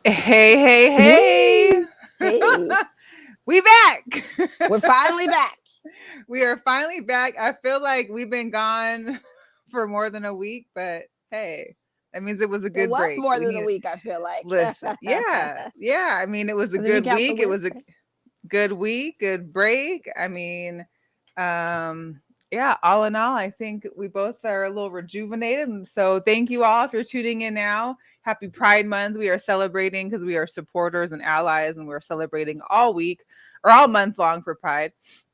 Hey, hey, hey. Wee! Hey, We back. we're finally back. We are finally back. I feel like we've been gone for more than a week, but hey, that means it was a It good was break. more We than a need week, I feel like. listen. Yeah. Yeah. I mean, it was a Because if you good count the week. It was a Wednesday. good week, good break. I mean, um, yeah, all in all, I think we both are a little rejuvenated. And so thank you all if you're tuning in now. Happy Pride Month. We are celebrating because we are supporters and allies, and we're celebrating all week or all month long for Pride.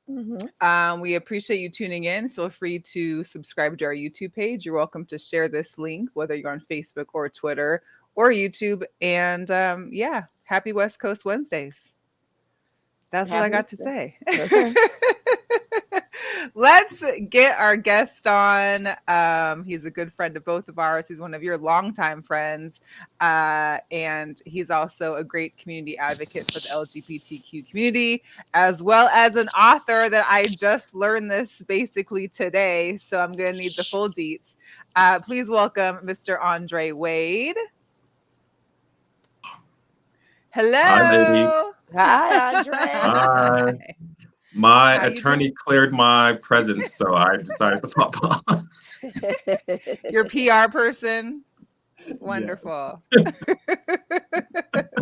Hmm. We appreciate you tuning in. Feel free to subscribe to our YouTube page. You're welcome to share this link, whether you're on Facebook or Twitter or YouTube. And yeah, happy West Coast Wednesdays. That's what I Happy got to Wednesday. say. Okay. Let's get our guest on. He's a good friend of both of ours. He's one of your longtime friends. And he's also a great community advocate for the LGBTQ community, as well as an author that I just learned this basically today. So I'm going to need the full deets. Please welcome Mr. André Wade. Hi, lady. Hello. Hi, Andre. Hi. My How you attorney doing? cleared my presence, so I decided to pop on. Your PR person. Yes. Wonderful.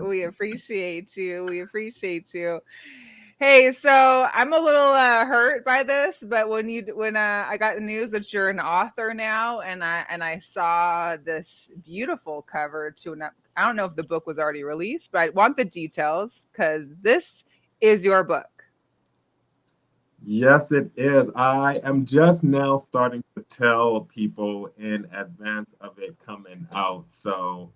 We appreciate you. We appreciate you. Hey, so I'm a little hurt by this, but when I got the news that you're an author now, and I saw this beautiful cover to an I don't know if the book was already released, but I want the details because this is your book. Yes, it is. I am just now starting to tell people in advance of it coming out. So,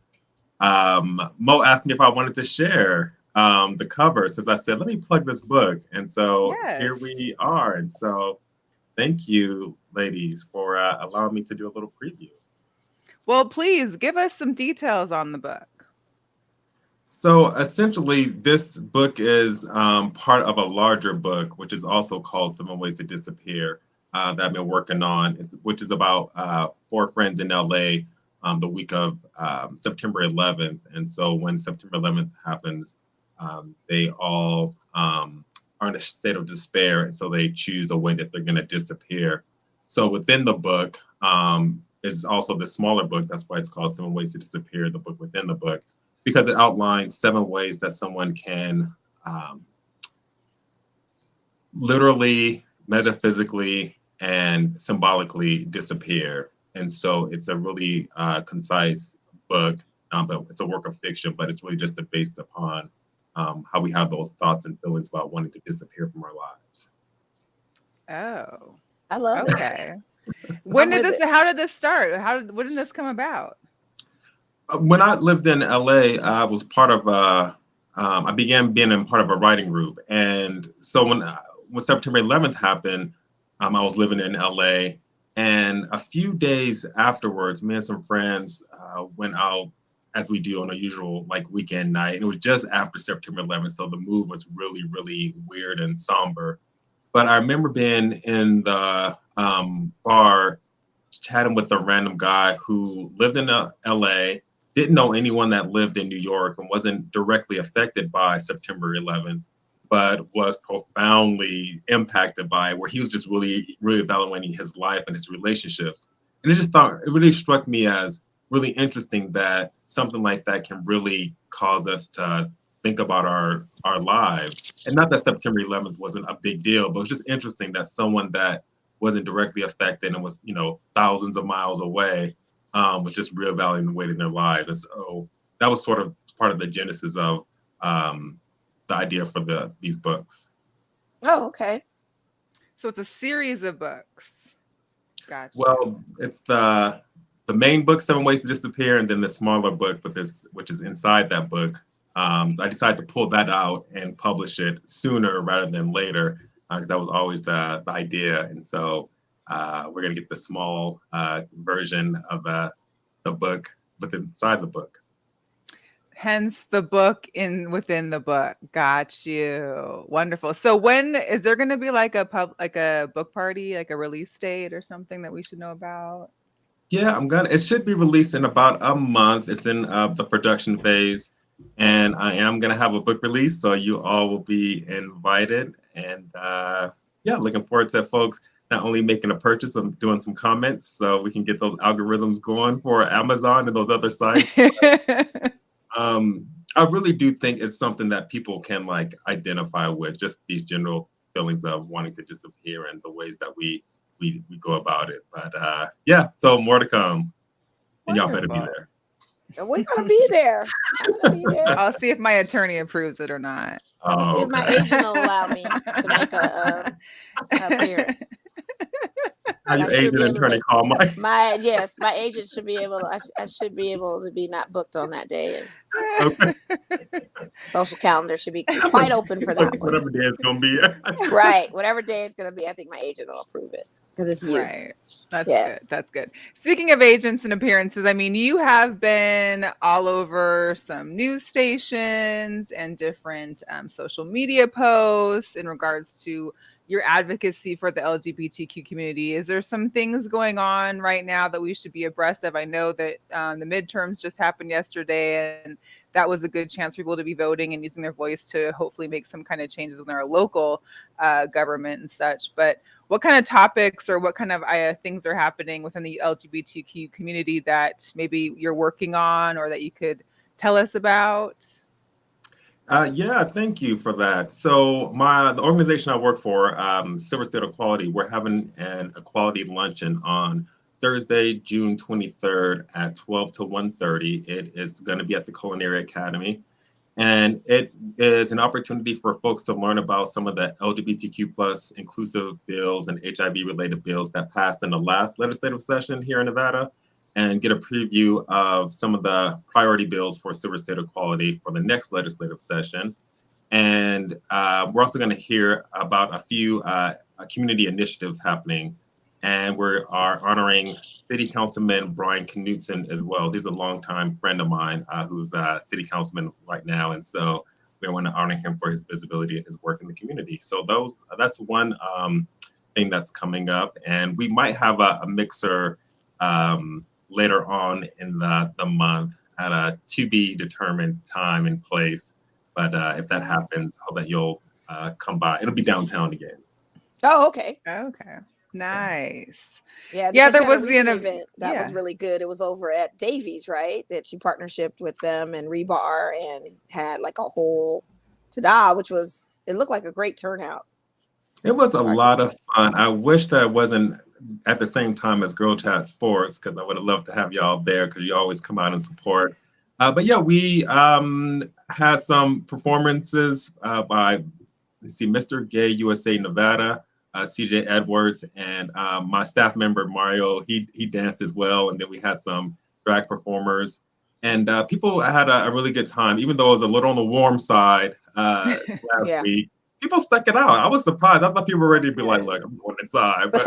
Mo asked me if I wanted to share the cover, since I said, let me plug this book. And so here Yes. we are. And so thank you, ladies, for allowing me to do a little preview. Well, please give us some details on the book. So essentially, this book is part of a larger book, which is also called Seven Ways to Disappear, that I've been working on, which is about four friends in LA the week of September 11th. And so when September 11th happens, they all are in a state of despair. And so they choose a way that they're going to disappear. So within the book is also the smaller book. That's why it's called Seven Ways to Disappear, the book within the book, because it outlines seven ways that someone can um, literally, metaphysically, and symbolically disappear. And so it's a really concise book, but it's a work of fiction, but it's really just based upon how we have those thoughts and feelings about wanting to disappear from our lives. Oh, I love it. okay. I'm with it. How did this start? When did this come about? When I lived in LA, I was part of I began being in part of a writing group, and so when September 11th happened, I was living in LA, and a few days afterwards, me and some friends went out as we do on a usual like weekend night, and it was just after September 11th, so the mood was really, really weird and somber. But I remember being in the bar chatting with a random guy who lived in LA, didn't know anyone that lived in New York, and wasn't directly affected by September 11th, but was profoundly impacted by it, where he was just really, really evaluating his life and his relationships. And it really struck me as really interesting that something like that can really cause us to think about our lives. And not that September 11th wasn't a big deal, but it was just interesting that someone that wasn't directly affected and was, thousands of miles away, was just reevaluating the weight in their lives. And so that was sort of part of the genesis of the idea for these books. Oh, okay. So it's a series of books. Got you. Well, it's the main book, Seven Ways to Disappear, and then the smaller book with this, which is inside that book. So I decided to pull that out and publish it sooner rather than later, because that was always the idea. And so we're going to get the small version of the book inside the book. Hence the book in within the book. Got you. Wonderful. So when is there going to be like a book party, like a release date or something that we should know about? Yeah, it should be released in about a month. It's in the production phase. And I am going to have a book release, so you all will be invited. And yeah, looking forward to folks not only making a purchase, but doing some comments so we can get those algorithms going for Amazon and those other sites. I really do think it's something that people can like identify with, just these general feelings of wanting to disappear and the ways that we go about it. But yeah, so more to come. And y'all better be there. We're gonna be there. I'm gonna be there. I'll see if my attorney approves it or not. I'm gonna see if my agent will allow me to make a appearance. Have your agent and attorney call my agent should be able to, I should be able to be not booked on that day. Okay. Social calendar should be quite open for that one. Whatever day it's gonna be. Right. Whatever day it's gonna be, I think my agent will approve it. Because it's you. Right. That's good. That's good. Speaking of agents and appearances, I mean, you have been all over some news stations and different social media posts in regards to your advocacy for the LGBTQ community. Is there some things going on right now that we should be abreast of? I know that the midterms just happened yesterday, and that was a good chance for people to be voting and using their voice to hopefully make some kind of changes in their local government and such. But what kind of topics or what kind of things are happening within the LGBTQ community that maybe you're working on or that you could tell us about? Yeah, thank you for that. So the organization I work for, Silver State Equality, we're having an equality luncheon on Thursday, June 23rd at 12 to 1:30. It is going to be at the Culinary Academy. And it is an opportunity for folks to learn about some of the LGBTQ plus inclusive bills and HIV related bills that passed in the last legislative session here in Nevada, and get a preview of some of the priority bills for Silver State Equality for the next legislative session. And we're also going to hear about a few community initiatives happening. And we are honoring City Councilman Brian Knutson as well. He's a longtime friend of mine who's a city councilman right now. And so we want to honor him for his visibility and his work in the community. So that's one thing that's coming up. And we might have a mixer later on in the month at a to be determined time and place. But if that happens, I hope that you'll come by. It'll be downtown again. Oh, okay. Okay. Nice. Yeah, there was the event that was really good. It was over at Davies, right? That you partnershiped with them and Rebar and had like a whole ta-da, it looked like a great turnout. It was a lot of fun. I wish that it wasn't at the same time as Girlchatsports, because I would have loved to have y'all there because you always come out and support. But yeah, we had some performances by Mr. Gay USA Nevada, CJ Edwards, and my staff member Mario. He danced as well, and then we had some drag performers, and people had a really good time, even though it was a little on the warm side last week. People stuck it out. I was surprised. I thought people were ready to be like, "Look, I'm going inside," but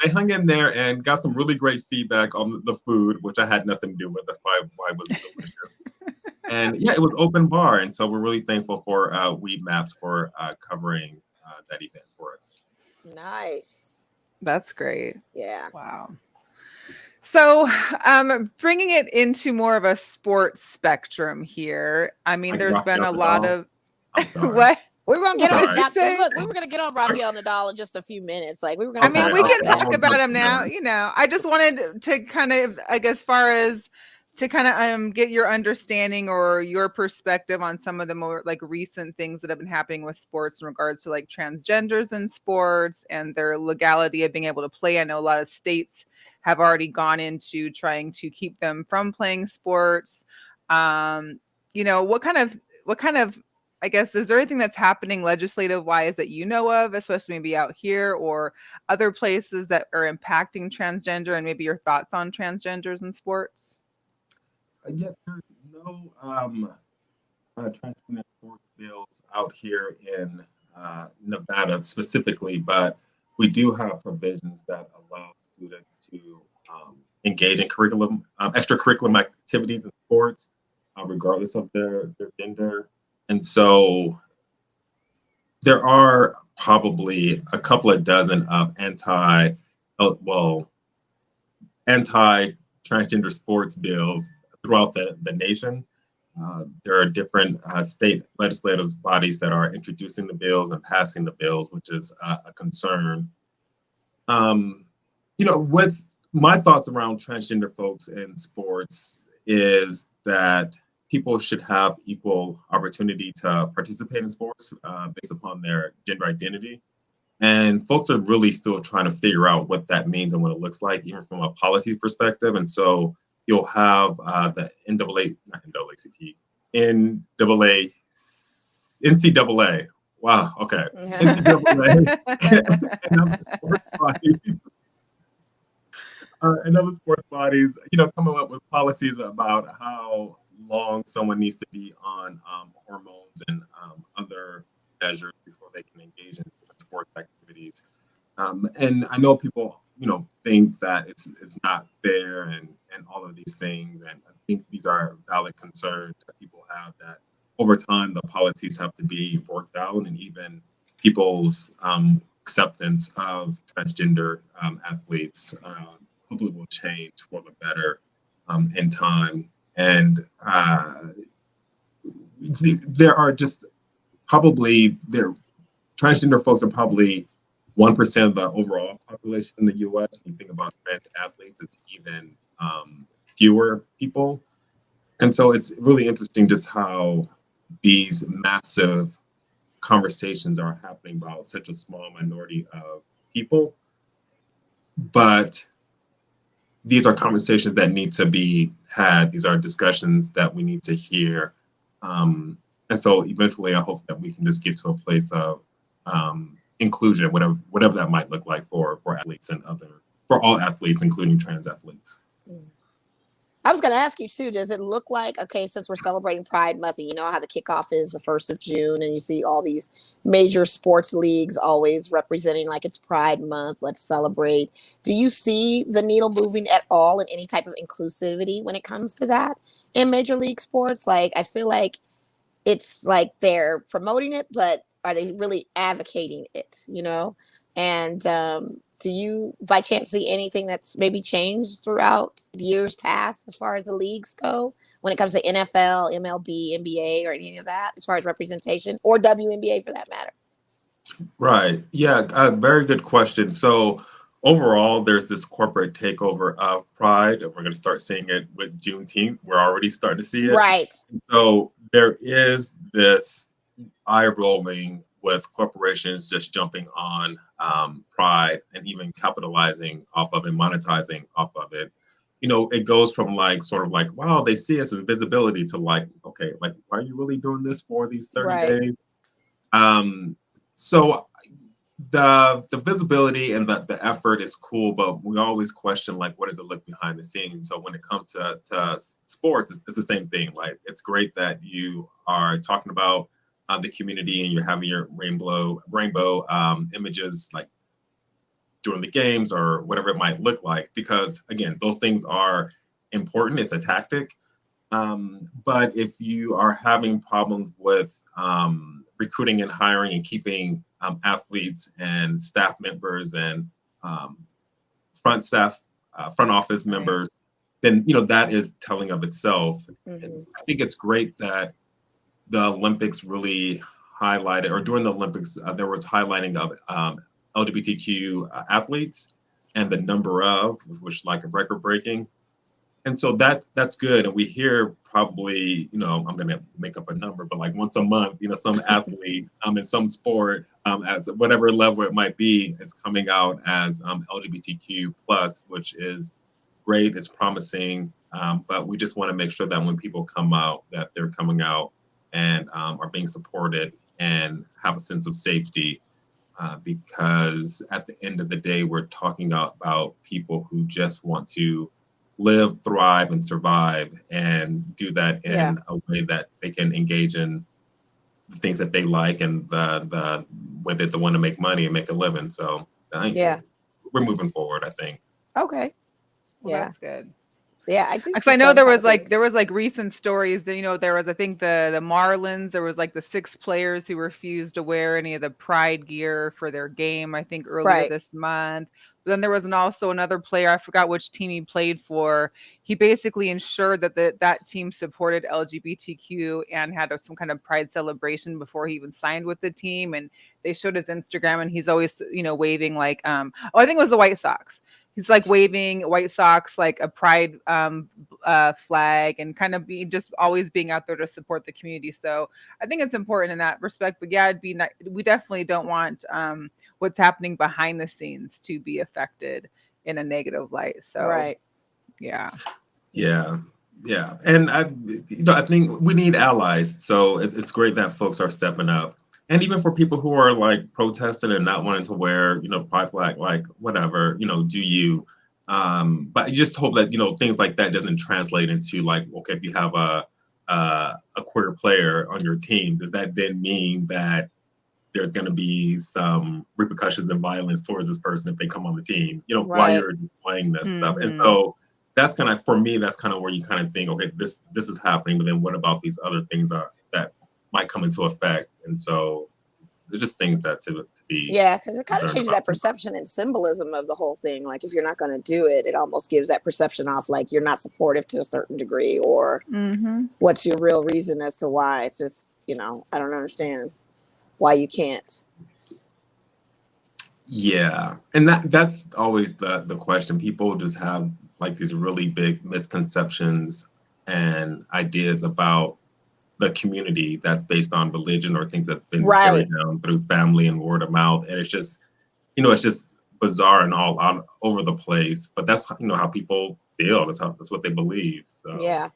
they hung in there and got some really great feedback on the food, which I had nothing to do with. That's probably why it was delicious. And yeah, it was open bar, and so we're really thankful for Weed Maps for covering that event for us. Nice. That's great. Yeah. Wow. So, bringing it into more of a sports spectrum here. I mean, there's been a lot of what? We were gonna get on. Look, we were gonna get on Rafael Nadal in just a few minutes. Like we were gonna. I mean, we can talk about him now. You know, I just wanted to kind of, get your understanding or your perspective on some of the more like recent things that have been happening with sports in regards to like transgenders in sports and their legality of being able to play. I know a lot of states have already gone into trying to keep them from playing sports. What kind of I guess, is there anything that's happening legislative wise that you know of, especially maybe out here or other places that are impacting transgender, and maybe your thoughts on transgenders in sports? Yeah, there's no transgender sports bills out here in Nevada specifically, but we do have provisions that allow students to engage in extracurriculum activities in sports, regardless of their gender. And so there are probably a couple of dozen of anti-transgender sports bills throughout the nation. There are different state legislative bodies that are introducing the bills and passing the bills, which is a concern. With my thoughts around transgender folks in sports is that people should have equal opportunity to participate in sports based upon their gender identity. And folks are really still trying to figure out what that means and what it looks like, even from a policy perspective. And so you'll have the not NAACP, NCAA. Wow, okay. NCAA and other sports bodies, coming up with policies about how long someone needs to be on hormones and other measures before they can engage in different sports activities. And I know people, think that it's not fair and all of these things. And I think these are valid concerns that people have, that over time the policies have to be worked out, and even people's acceptance of transgender athletes hopefully will change for the better in time. And there are just transgender folks are probably 1% of the overall population in the U.S. When you think about trans athletes, it's even fewer people. And so it's really interesting just how these massive conversations are happening about such a small minority of people. But these are conversations that need to be had. These are discussions that we need to hear. And so eventually I hope that we can just get to a place of inclusion, whatever that might look like for athletes and for all athletes, including trans athletes. I was going to ask you too, does it look like, okay, since we're celebrating Pride Month, and you know how the kickoff is the 1st of June, and you see all these major sports leagues always representing like it's Pride Month, let's celebrate. Do you see the needle moving at all in any type of inclusivity when it comes to that in Major League Sports? Like, I feel like it's like they're promoting it, but are they really advocating it, And do you, by chance, see anything that's maybe changed throughout the years past as far as the leagues go when it comes to NFL, MLB, NBA, or any of that as far as representation, or WNBA for that matter? Right. Yeah, very good question. So overall, there's this corporate takeover of Pride. We're going to start seeing it with Juneteenth. We're already starting to see it. Right. And so there is this eye rolling with corporations just jumping on Pride and even capitalizing off of it, monetizing off of it. It goes from sort of like, wow, they see us as visibility to like, okay, like, why are you really doing this for these 30 Right. days? So the visibility and the effort is cool, but we always question, like, what does it look behind the scenes? So when it comes to sports, it's the same thing. Like, it's great that you are talking about the community and you're having your rainbow images like during the games or whatever it might look like, because again, those things are important. It's a tactic. But if you are having problems with recruiting and hiring and keeping athletes and staff members and front office members, then that is telling of itself. Mm-hmm. I think it's great that the Olympics really highlighted, or during the Olympics, there was highlighting of LGBTQ athletes and the number of, which like a record breaking. And so that's good. And we hear probably, I'm going to make up a number, but like once a month, some athlete in some sport, as whatever level it might be, is coming out as LGBTQ plus, which is great, it's promising. But we just want to make sure that when people come out, that they're coming out and are being supported and have a sense of safety. Because at the end of the day, we're talking about people who just want to live, thrive, and survive, and do that in a way that they can engage in the things that they like and the way that they want to make money and make a living. So we're moving forward, I think. Okay. Well, that's good. Yeah, I do Because see I know some there kind was of like things. recent stories that, there was, I think, the Marlins, there was like the 6 players who refused to wear any of the pride gear for their game, I think earlier Right. this month. But then there was also another player, I forgot which team he played for. He basically ensured that that team supported LGBTQ and had some kind of pride celebration before he even signed with the team. And they showed his Instagram, and he's always, waving like, I think it was the White Sox. He's like waving White Sox like a pride flag, and kind of just always being out there to support the community. So I think it's important in that respect. But yeah, we definitely don't want what's happening behind the scenes to be affected in a negative light. So Right. yeah. Yeah. Yeah. And I think we need allies. So it's great that folks are stepping up. And even for people who are like protesting and not wanting to wear, pride flag, like whatever, do you. But I just hope that, things like that doesn't translate into like, okay, if you have a queer player on your team, does that then mean that there's going to be some repercussions and violence towards this person if they come on the team, while Right. you're displaying this stuff. And Mhm. so that's kind of, for me, that's kind of where you kind of think, okay, this is happening, but then what about these other things that might come into effect? And so there's just things that to be Yeah, because it kind of concerned changes about that perception and symbolism of the whole thing. Like, if you're not going to do it, it almost gives that perception off like you're not supportive to a certain degree, or Mhm. what's your real reason as to why. It's just, I don't understand why you can't. Yeah. And that's always the question. People just have like these really big misconceptions and ideas about the community that's based on religion or things that's been Right. carried down through family and word of mouth. And it's just, it's just bizarre and all out over the place. But that's how people feel. That's what they believe. So Yeah.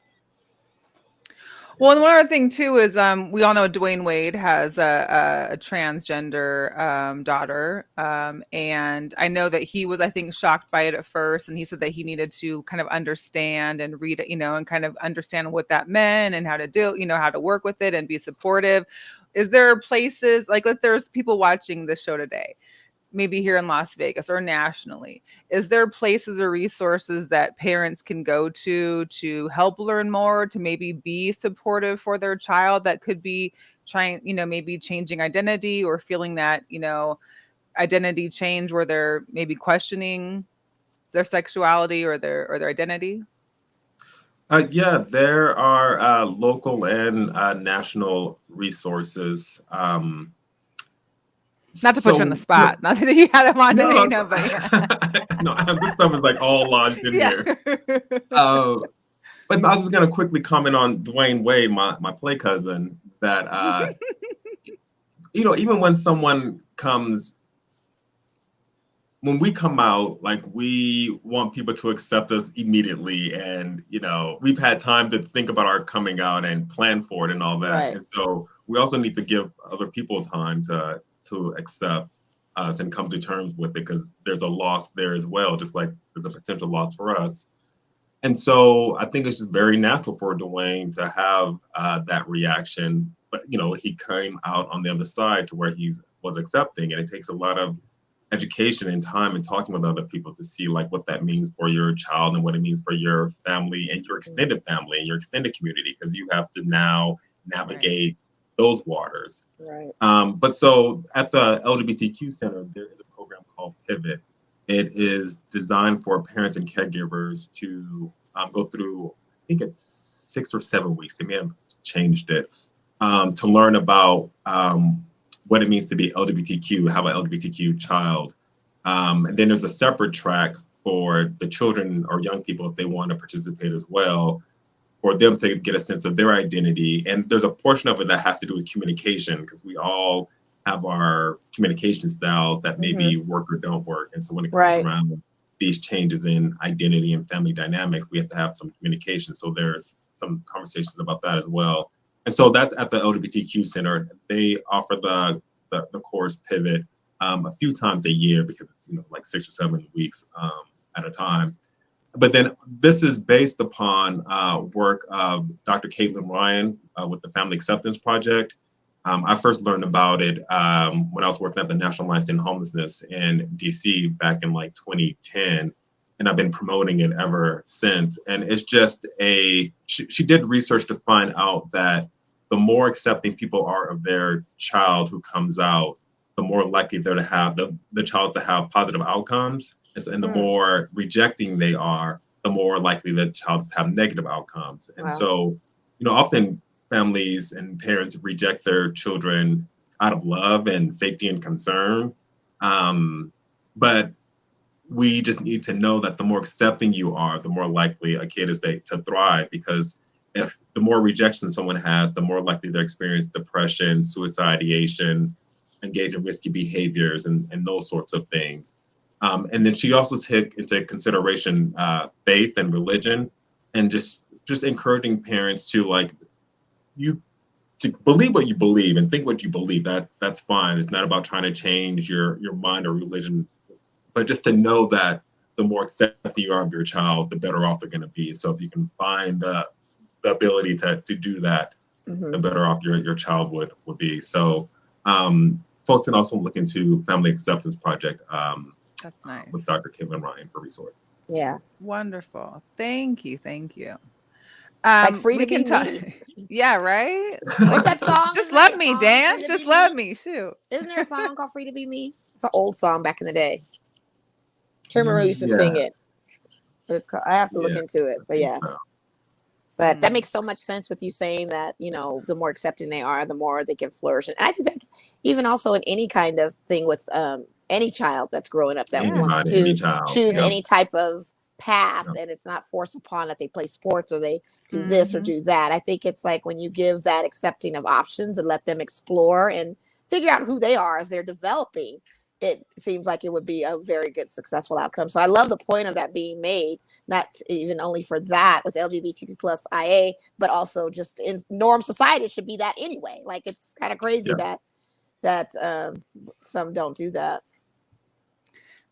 Well, and one other thing too is we all know Dwayne Wade has a transgender daughter, and I know that he was, I think, shocked by it at first, and he said that he needed to kind of understand and read it, and kind of understand what that meant and how to do, how to work with it and be supportive. Is there places like if there's people watching this show today, maybe here in Las Vegas or nationally, is there places or resources that parents can go to help learn more, to maybe be supportive for their child that could be trying, maybe changing identity or feeling that, identity change where they're maybe questioning their sexuality or their identity? yeah, there are local and national resources. Not to put you on So the spot, not that you had them on, no, but yeah. no, this stuff is like all lodged in Yeah. here. Uh, but I was just gonna quickly comment on Dwayne Wade, my play cousin, that even when someone comes, when we come out, like we want people to accept us immediately, and we've had time to think about our coming out and plan for it and all that, Right. and so we also need to give other people time to accept us and come to terms with it, because there's a loss there as well, just like there's a potential loss for us. And so I think it's just very natural for Dwayne to have that reaction. But he came out on the other side to where he was accepting, and it takes a lot of education and time and talking with other people to see like what that means for your child and what it means for your family and your extended family and your extended community, because you have to now navigate those waters. Right. But so at the LGBTQ Center, there is a program called Pivot. It is designed for parents and caregivers to go through, I think it's 6 or 7 weeks. They may have changed it, to learn about what it means to be LGBTQ, have an LGBTQ child. And then there's a separate track for the children or young people if they want to participate as well, for them to get a sense of their identity. And there's a portion of it that has to do with communication, because we all have our communication styles that maybe work or don't work. And so when it comes Right. around these changes in identity and family dynamics, we have to have some communication. So there's some conversations about that as well. And so that's at the LGBTQ Center. They offer the course Pivot a few times a year, because it's like 6 or 7 weeks at a time. But then this is based upon work of Dr. Caitlin Ryan with the Family Acceptance Project. I first learned about it when I was working at the National Alliance to End Homelessness in DC back in like 2010. and I've been promoting it ever since. And it's just she did research to find out that the more accepting people are of their child who comes out, the more likely they're to have the child to have positive outcomes. And the more rejecting they are, the more likely the child to have negative outcomes. And so, often families and parents reject their children out of love and safety and concern. But we just need to know that the more accepting you are, the more likely a kid is to thrive, because if the more rejection someone has, the more likely they experience depression, suicide, ideation, engage in risky behaviors, and those sorts of things. And then she also took into consideration faith and religion, and just encouraging parents to to believe what you believe and think what you believe. That's fine. It's not about trying to change your mind or religion, but just to know that the more accepting you are of your child, the better off they're going to be. So if you can find the ability to do that, the better off your child would be. So folks can also look into Family Acceptance Project. That's nice. With Dr. Caitlin Ryan for resources. Yeah. Wonderful. Thank you. Like free to be me. Yeah, right? What's that song? Just love me, Dan. Just love me. Shoot. Isn't there a song called Free to Be Me? It's an old song back in the day. Can't remember who used to sing it. But it's called, I have to look into it. But yeah. But that makes so much sense with you saying that, the more accepting they are, the more they can flourish. And I think that's even also in any kind of thing with any child that's growing up that wants to choose any type of path, and it's not forced upon that they play sports or they do this or do that. I think it's like when you give that accepting of options and let them explore and figure out who they are as they're developing, it seems like it would be a very good, successful outcome. So I love the point of that being made, not even only for that with LGBTQ plus IA, but also just in norm society, it should be that anyway. Like, it's kind of crazy that some don't do that.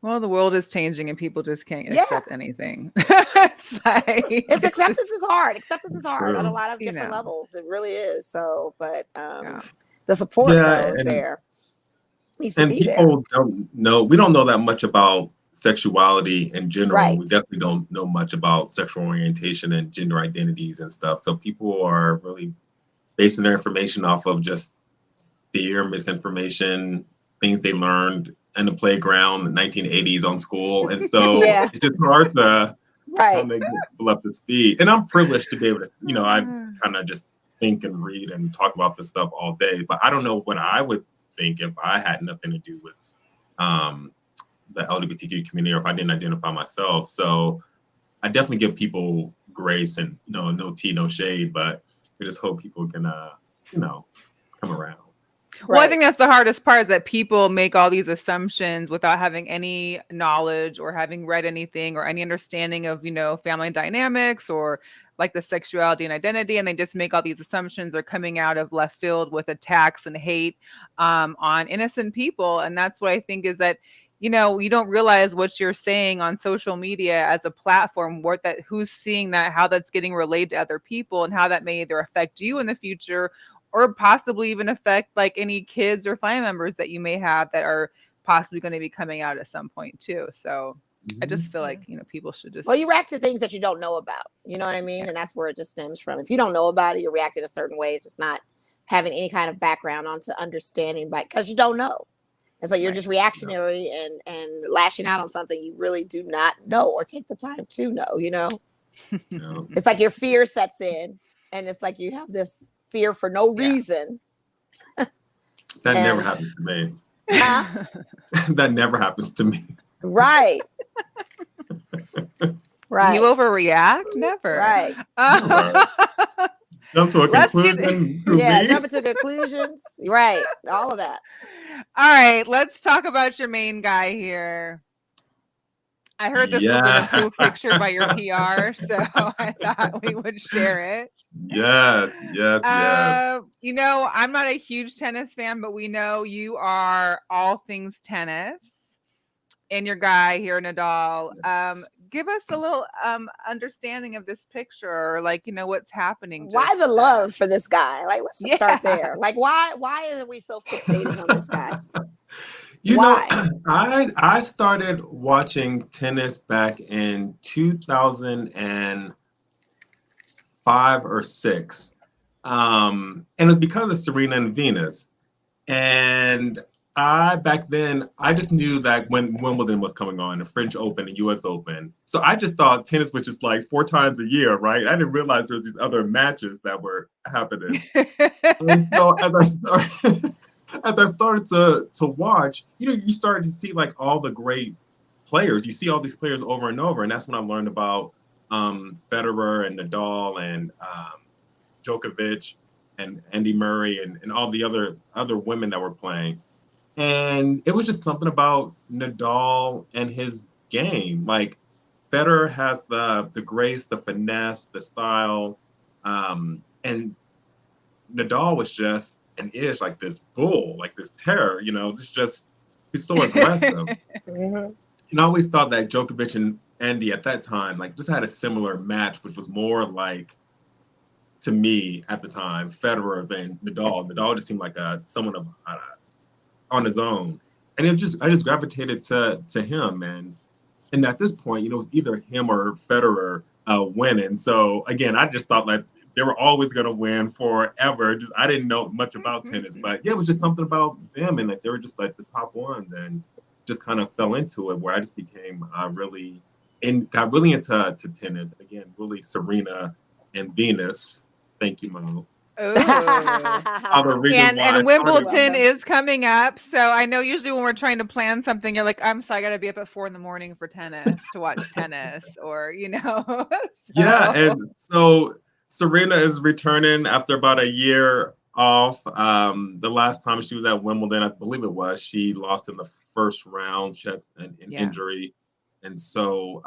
Well, the world is changing and people just can't accept anything. It's acceptance is hard. Acceptance is hard on a lot of different levels. It really is. So, but the support though is there. And people don't know, we don't know that much about sexuality in general. Right. We definitely don't know much about sexual orientation and gender identities and stuff. So people are really basing their information off of just fear, misinformation, things they learned in the playground in the 1980s on school. And so it's just hard to get people up to speed. And I'm privileged to be able to, I kind of just think and read and talk about this stuff all day, but I don't know what I would think if I had nothing to do with the LGBTQ community, or if I didn't identify myself. So I definitely give people grace and, no tea, no shade, but we just hope people can, come around. Well, I think that's the hardest part, is that people make all these assumptions without having any knowledge or having read anything or any understanding of, family dynamics or like the sexuality and identity. And they just make all these assumptions. They're coming out of left field with attacks and hate on innocent people. And that's what I think is that, you don't realize what you're saying on social media as a platform, who's seeing that, how that's getting relayed to other people, and how that may either affect you in the future or possibly even affect like any kids or family members that you may have that are possibly going to be coming out at some point too. So I just feel like, people should just... Well, you react to things that you don't know about, you know what I mean? And that's where it just stems from. If you don't know about it, you react in a certain way. It's just not having any kind of background onto understanding, because you don't know. And so you're just reactionary and lashing out on something you really do not know or take the time to know, It's like your fear sets in, and it's like you have this fear for no reason. That never happens to me. That never happens to me. Right. Right. You overreact? Never. Right. Jump to a conclusion. Jump into conclusions. Right. All of that. All right. Let's talk about your main guy here. I heard this was an approved picture by your PR, so I thought we would share it. Yes. I'm not a huge tennis fan, but we know you are all things tennis. And your guy here, Nadal. Give us a little understanding of this picture, or what's happening. Why the love for this guy? Like, let's just start there. Like, why are we so fixated on this guy? You know, Why? I started watching tennis back in 2005 or six, and it was because of Serena and Venus. And back then I just knew that when Wimbledon was coming on, the French Open and US Open. So I just thought tennis was just like 4 times a year, right? I didn't realize there was these other matches that were happening. And so as I started as I started to watch, you started to see like all the great players. You see all these players over and over, and that's when I learned about Federer and Nadal and Djokovic and Andy Murray and all the other women that were playing. And it was just something about Nadal and his game. Like Federer has the grace, the finesse, the style, and Nadal was just and is like this bull, like this terror. It's just he's so aggressive. Mhm. And I always thought that Djokovic and Andy at that time like just had a similar match, which was more like to me at the time Federer than Nadal. Nadal just seemed like someone on his own, and I just gravitated to him, and at this point, it was either him or Federer winning. So again, I just thought like they were always going to win forever. Just I didn't know much about tennis, but yeah, it was just something about them, and like they were just like the top ones, and just kind of fell into it where I just became got really into tennis again. Really, Serena and Venus. Thank you, Mo. Oh. Other reasons And why I and started. Wimbledon is coming up. So I know usually when we're trying to plan something, you're like, I'm sorry, I gotta be up at 4 a.m. for tennis to watch tennis, or Yeah, so and so Serena is returning after about a year off. The last time she was at Wimbledon, I believe it was, she lost in the first round. She has an yeah. injury. And so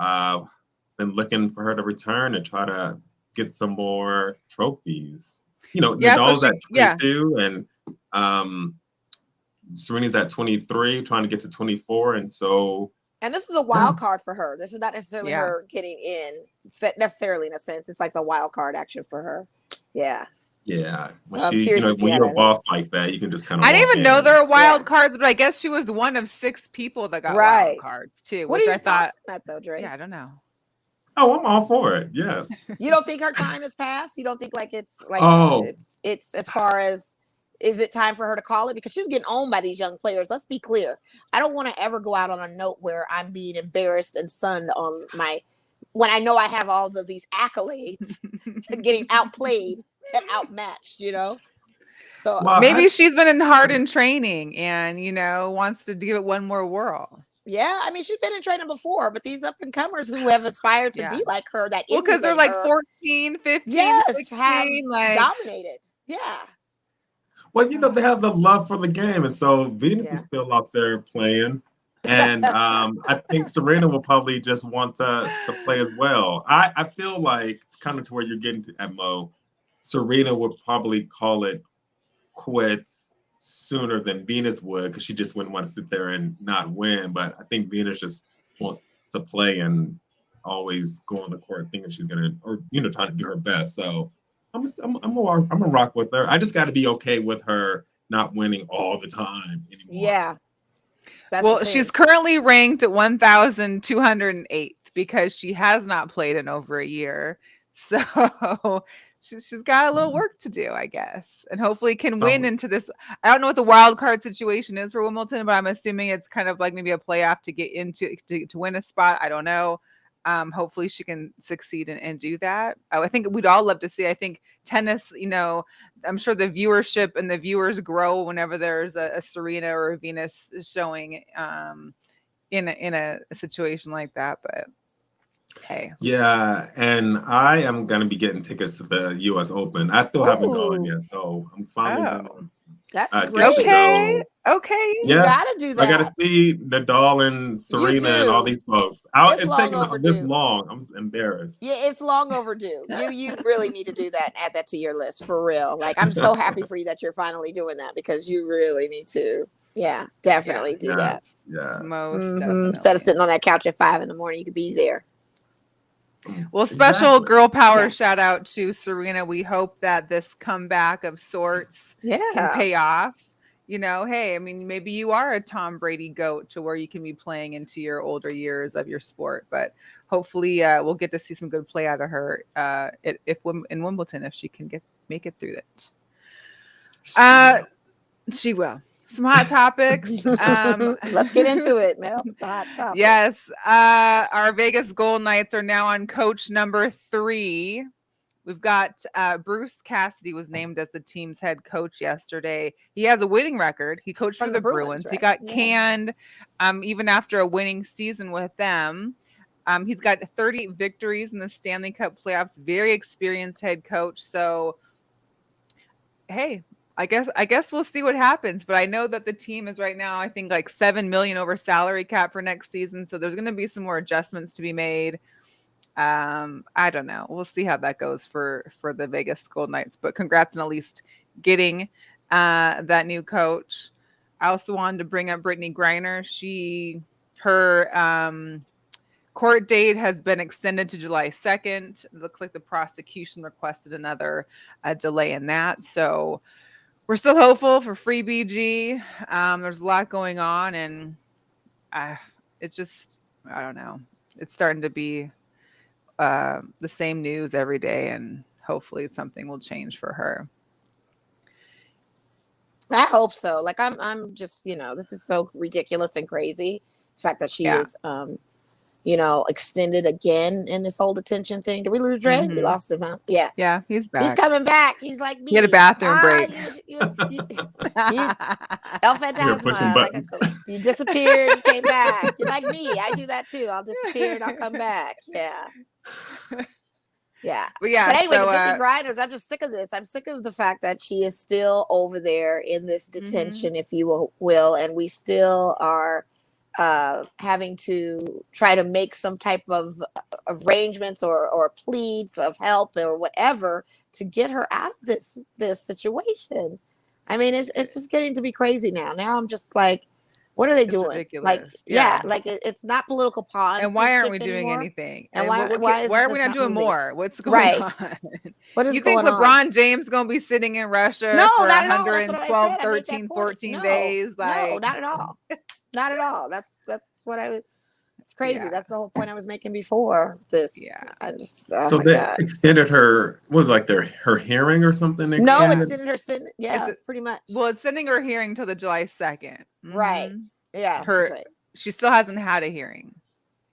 been looking for her to return and try to get some more trophies. Yeah, so Nadal's at yeah. 22 and Serena's at 23, trying to get to 24. And so And this is a wild card for her. This is not necessarily Yeah. her getting in necessarily in a sense. It's like the wild card action for her. Yeah. yeah, So I'm curious to see when how you're a that boss is. like that, you can just kind of I didn't walk even know in. there were wild Yeah. cards, but I guess she was one of 6 people that got wild Right. cards too, What which are I your thought, thoughts on that though, Dre? yeah, I don't know. Oh, I'm all for it. Yes. You don't think her time has passed? You don't think like it's Oh, as far as is it time for her to call it? Because she was getting owned by these young players. Let's be clear. I don't want to ever go out on a note where I'm being embarrassed and sunned on when I know I have all of these accolades, getting outplayed and outmatched, So well, Maybe she's been hard in training and wants to give it one more whirl. yeah, I mean she's been in training before, but these up and comers who have aspired to Yeah. be like her, that Well, because they're emulate like her, 14, 15, yes, have 16, like dominated. Yeah. well, they have the love for the game, and so Venus is Yeah. still out there playing, and I think Serena will probably just want to play as well. I feel like it's kind of to where you're getting to at Mo. Serena would probably call it quits sooner than Venus would because she just wouldn't want to sit there and not win. But I think Venus just wants to play and always go on the court thinking she's gonna, or trying to do her best. So I'm a rock with her. I just got to be okay with her not winning all the time anymore. Yeah. That's the well, thing. she's currently ranked at 1,208 because she has not played in over a year. So she's got a little work to do, I guess, and hopefully can win So into this. I don't know what the wild card situation is for Wimbledon, but I'm assuming it's kind of like maybe a playoff to get into to win a spot. I don't know. Hopefully she can succeed and do that. I think we'd all love to see. I think tennis, I'm sure the viewership and the viewers grow whenever there's a Serena or a Venus showing in a situation like that. But hey, yeah, and I am gonna be getting tickets to the U.S. Open. I still haven't gone Ooh, yet, so I'm finally gonna oh, that's get to great. okay, go. okay. You Yeah, got to do I got to that. see Nadal and You Serena and all do. these folks. It's It's long taking this overdue. long. I'm embarrassed. Yeah, it's long overdue. You really need to do that. Add that to your list for real. Like I'm so happy for you that you're finally doing that because you really need to. Yeah, Yeah, definitely do that. Yes, yes. most Instead of definitely. sitting on that couch at 5 a.m, you could be there. Well, special Exactly. girl power Yeah. shout out to Serena. We hope that this comeback of sorts can Yeah. pay off. hey, I mean, maybe you are a Tom Brady GOAT to where you can be playing into your older years of your sport. But hopefully, we'll get to see some good play out of her in Wimbledon if she can make it through it. She will. Some hot topics. Let's get into it, Mel. The hot topics. Yes. Our Vegas Golden Knights are now on coach number 3. We've got Bruce Cassidy was named as the team's head coach yesterday. He has a winning record. He coached for the Bruins. Right? He got canned even after a winning season with them. He's got 30 victories in the Stanley Cup playoffs. Very experienced head coach. So, hey, I guess we'll see what happens. But I know that the team is right now, I think, like $7 million over salary cap for next season. So there's going to be some more adjustments to be made. I don't know. We'll see how that goes for the Vegas Golden Knights. But congrats on at least getting that new coach. I also wanted to bring up Brittany Griner. Her court date has been extended to July 2nd. It looks like the prosecution requested another delay in that. So we're still hopeful for free BG. There's a lot going on, and it's just, I don't know. It's starting to be the same news every day, and hopefully something will change for her. I hope so. Like I'm just, this is so ridiculous and crazy. The fact that she is, extended again in this whole detention thing. Did we lose Dre? We lost him, huh? Yeah. Yeah, he's back. He's coming back. He's like me. He had a bathroom break. You El Fantasma. You disappeared, you came back. You're like me. I do that too. I'll disappear and I'll come back. Yeah. Yeah. But anyway, the Brittany Grinders, I'm just sick of this. I'm sick of the fact that she is still over there in this detention, if you will, and we still are having to try to make some type of arrangements or pleads of help or whatever to get her out of this situation. I mean, it's just getting to be crazy now. Now I'm just like, what are they doing? Ridiculous. Like, it's not political pawns. And why aren't we doing anything? And why are we not doing more? What's going on? What is you think LeBron James going to be sitting in Russia for 112, 13, 14 days? No, not at all. Not at all. That's what I would. It's crazy. Yeah. That's the whole point I was making before this. Yeah. I just. So they extended her. Was like her hearing or something? Extended her sentence. Yeah, pretty much. Well, it's sending her hearing till the July 2nd. Right. Yeah. That's right. She still hasn't had a hearing.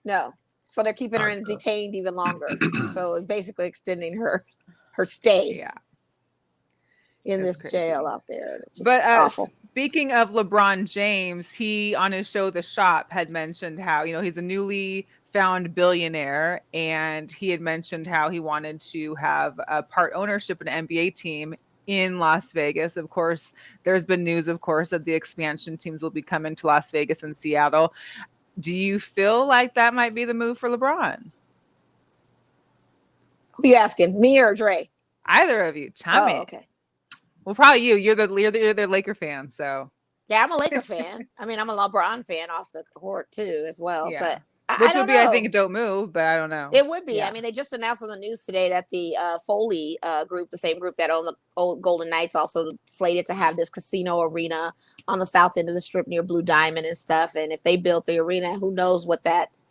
No. So they're keeping her detained even longer. So basically extending her stay. Yeah. In this jail out there. But awful. Speaking of LeBron James, he on his show The Shop had mentioned how, he's a newly found billionaire, and he had mentioned how he wanted to have a part ownership in an NBA team in Las Vegas. Of course, there's been news, of course, that the expansion teams will be coming to Las Vegas and Seattle. Do you feel like that might be the move for LeBron? Who you asking, me or Dre? Either of you. Chime in. Okay. Well, probably you. You're the Laker fan, so. Yeah, I'm a Laker fan. I mean, I'm a LeBron fan off the court too, as well. Yeah. But which would be, I think, a dope move, but I don't know. It would be. Yeah. I mean, they just announced on the news today that the Foley group, the same group that owned the old Golden Knights, also slated to have this casino arena on the south end of the strip near Blue Diamond and stuff. And if they built the arena, who knows what that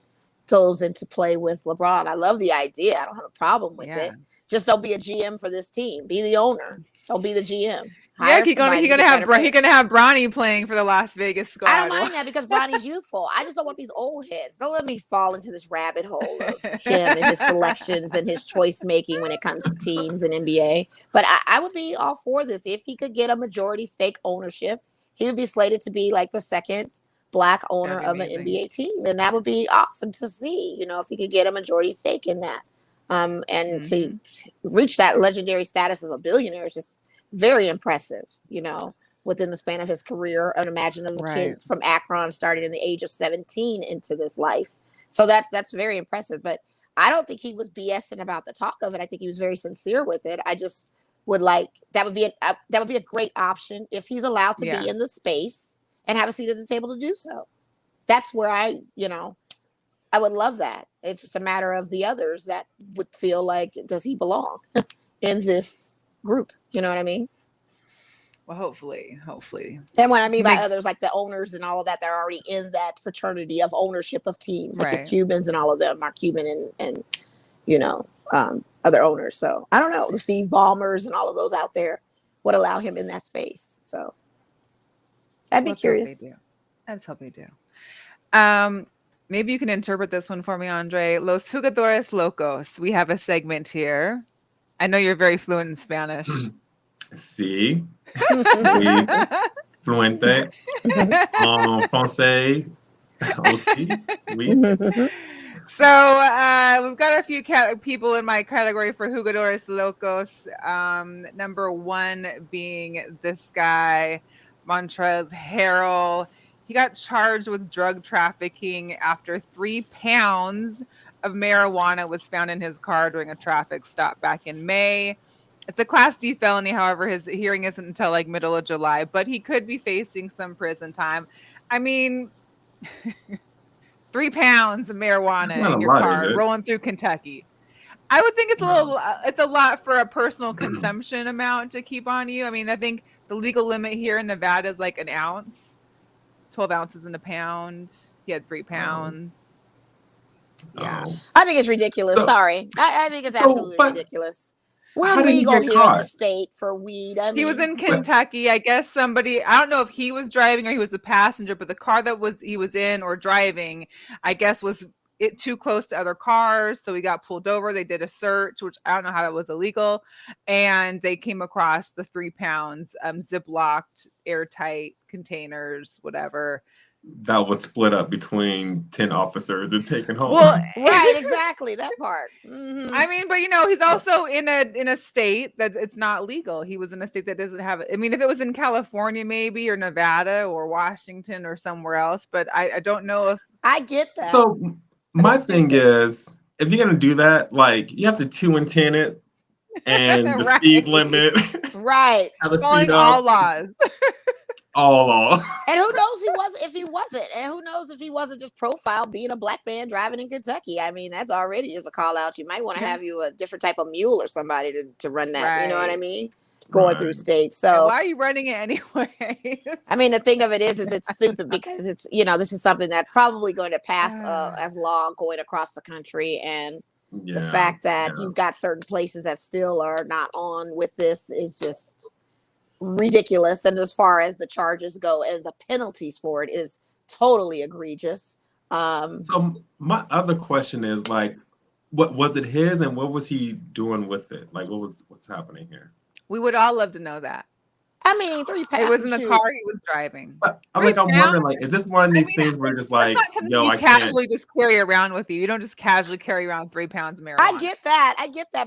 goes into play with LeBron. I love the idea. I don't have a problem with it. Just don't be a GM for this team. Be the owner. Don't be the GM. Yeah, he's gonna have Bronny playing for the Las Vegas squad. I don't mind that because Bronny's youthful. I just don't want these old heads. Don't let me fall into this rabbit hole of him and his selections and his choice making when it comes to teams and NBA. But I would be all for this if he could get a majority stake ownership. He would be slated to be like the second Black owner of an NBA team, and that would be awesome to see. If he could get a majority stake in that. And to reach that legendary status of a billionaire is just very impressive, within the span of his career. And imagine a kid from Akron starting in the age of 17 into this life. So that's very impressive. But I don't think he was BSing about the talk of it. I think he was very sincere with it. I just would that would be a great option if he's allowed to be in the space and have a seat at the table to do so. That's where I would love that. It's just a matter of the others that would feel like, does he belong in this group? You know what I mean? Well, hopefully. And what I mean by Makes- others, like the owners and all of that, they're already in that fraternity of ownership of teams. Like the Right. Cubans and all of them are Cuban and other owners. So I don't know. The Steve Ballmers and all of those out there would allow him in that space. So I'd be curious. Let's hope they do. Maybe you can interpret this one for me, Andre. Los Jugadores Locos. We have a segment here. I know you're very fluent in Spanish. Sí. Oui. Fluente. Français. Aussi. Oui. So we've got a few people in my category for Jugadores Locos. Number one being this guy, Montrezl Harrell. He got charged with drug trafficking after 3 pounds of marijuana was found in his car during a traffic stop back in May. It's a Class D felony. However, his hearing isn't until like middle of July, but he could be facing some prison time. I mean, 3 pounds of marijuana in your car rolling through Kentucky. I would think it's a lot for a personal consumption amount to keep on you. I mean, I think the legal limit here in Nevada is like an ounce. 12 ounces in a pound. He had 3 pounds. Yeah. I think it's ridiculous. Sorry. I think it's absolutely ridiculous. We're legal here in the state for weed. I mean, he was in Kentucky. I guess somebody, I don't know if he was driving or he was the passenger, but the car that he was in or driving, I guess was too close to other cars. So he got pulled over. They did a search, which I don't know how that was illegal. And they came across the 3 pounds, ziplocked, airtight containers, whatever. That was split up between 10 officers and taken home. Well, right, exactly, that part. Mm-hmm. I mean, but he's also in a state that it's not legal. He was in a state that doesn't have it. I mean, if it was in California, maybe, or Nevada or Washington or somewhere else, but I don't know if I get that. So my thing is, if you're gonna do that, like you have to 2 and 10 it and the speed limit. Right. Have a following all laws. all. And who knows if he wasn't, and who knows if he wasn't just profiled being a black man driving in Kentucky. I mean, that's already is a call out. You might want to have you a different type of mule or somebody to run that. Right. You know what I mean? Going through states. So and why are you running it anyway? I mean, the thing of it is it's stupid because it's this is something that's probably going to pass as law going across the country, and the fact that you've got certain places that still are not on with this is just ridiculous. And as far as the charges go and the penalties for it is totally egregious. So my other question is, like, what was it his and what was he doing with it? Like, what's happening here? We would all love to know that. I mean, 3 pounds. It was in the car he was driving. But I'm wondering, like, is this one of these things where you're just like, yo, I casually just carry around with you. You don't just casually carry around 3 pounds of marijuana. I get that.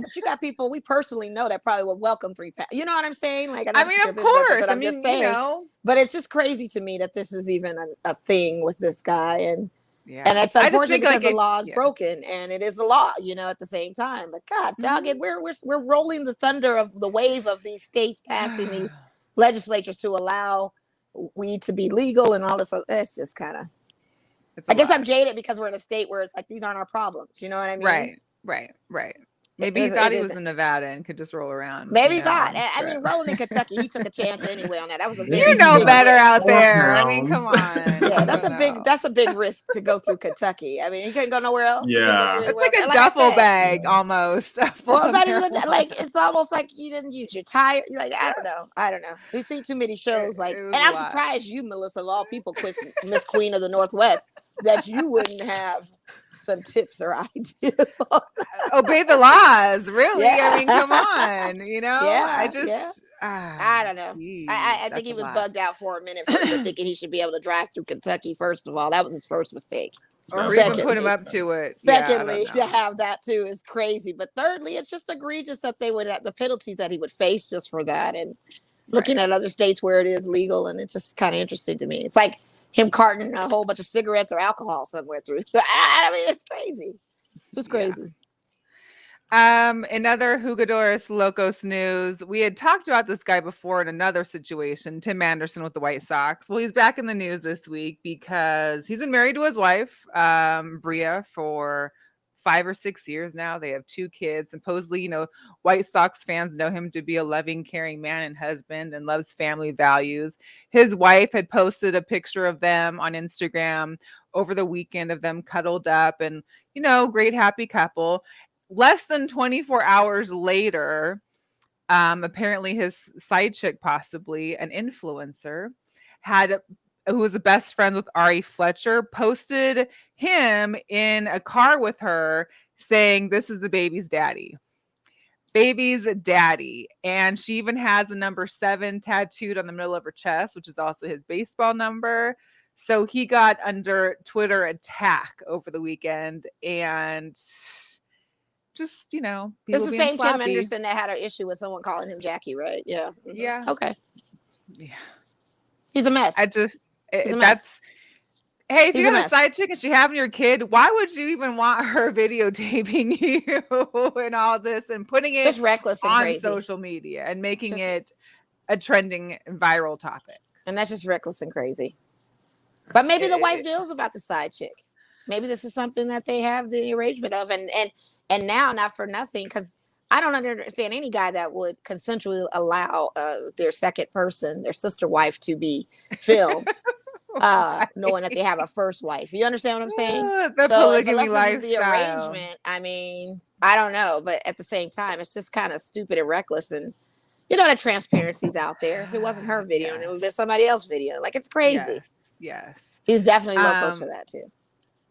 But you got people we personally know that probably would welcome 3 pounds. You know what I'm saying? Like, I mean, of course. I'm just saying. But it's just crazy to me that this is even a thing with this guy, and it's unfortunate because the law is broken, and it is the law, at the same time. But God, dog it, we're rolling the thunder of the wave of these states passing these legislatures to allow weed to be legal and all this. It's just kind of. I guess I'm jaded because we're in a state where it's like these aren't our problems. You know what I mean? Right. Maybe he thought he was in Nevada and could just roll around. Maybe he thought. I mean, rolling in Kentucky, he took a chance anyway on that. That was a very better out there. I mean, come on. Yeah, that's a big risk to go through Kentucky. I mean, he couldn't go nowhere else. Yeah, it's like a duffel bag almost. Well, it's not even like it's almost like you didn't use your tire. Like I don't know. We've seen too many shows. Like, and I'm surprised you, Melissa, of all people, Miss Queen of the Northwest, that you wouldn't have some tips or ideas on that. Obey the laws, really. I mean, come on, I don't know. Geez, I think he was bugged out for a minute for thinking he should be able to drive through Kentucky. First of all, that was his first mistake. Or even put him up to it. Secondly, to have that too is crazy. But thirdly, it's just egregious that they would have the penalties that he would face just for that. And looking at other states where it is legal, and it's just kind of interesting to me. It's like him carting a whole bunch of cigarettes or alcohol somewhere through. I mean, it's crazy. It's just crazy. Another Jugadores Locos news. We had talked about this guy before in another situation, Tim Anderson with the White Sox. Well, he's back in the news this week because he's been married to his wife, Bria, for 5 or 6 years now. They have 2 kids. Supposedly, White Sox fans know him to be a loving, caring man and husband and loves family values. His wife had posted a picture of them on Instagram over the weekend of them cuddled up and, great happy couple. Less than 24 hours later, apparently his side chick, possibly an influencer, who was the best friends with Ari Fletcher, posted him in a car with her saying, "This is the baby's daddy." Baby's daddy. And she even has a number 7 tattooed on the middle of her chest, which is also his baseball number. So he got under Twitter attack over the weekend, and just, people It's the being same sloppy. Tim Anderson that had an issue with someone calling him Jackie, right? Yeah. Yeah. Okay. Yeah. He's a mess. Hey, if you have a side chick and she having your kid, why would you even want her videotaping you and all this and putting it just reckless and on crazy. social media and making it a trending viral topic? And that's just reckless and crazy. But maybe the wife knows about the side chick. Maybe this is something that they have the arrangement of, and now, not for nothing, because I don't understand any guy that would consensually allow their second person, their sister wife, to be filmed, knowing that they have a first wife. You understand what I'm saying? The polygamy lifestyle. The arrangement, I mean, I don't know, but at the same time, it's just kind of stupid and reckless, and the transparency's out there. If it wasn't her video, and it would have been somebody else's video, like, it's crazy. Yes. He's definitely locos for that too.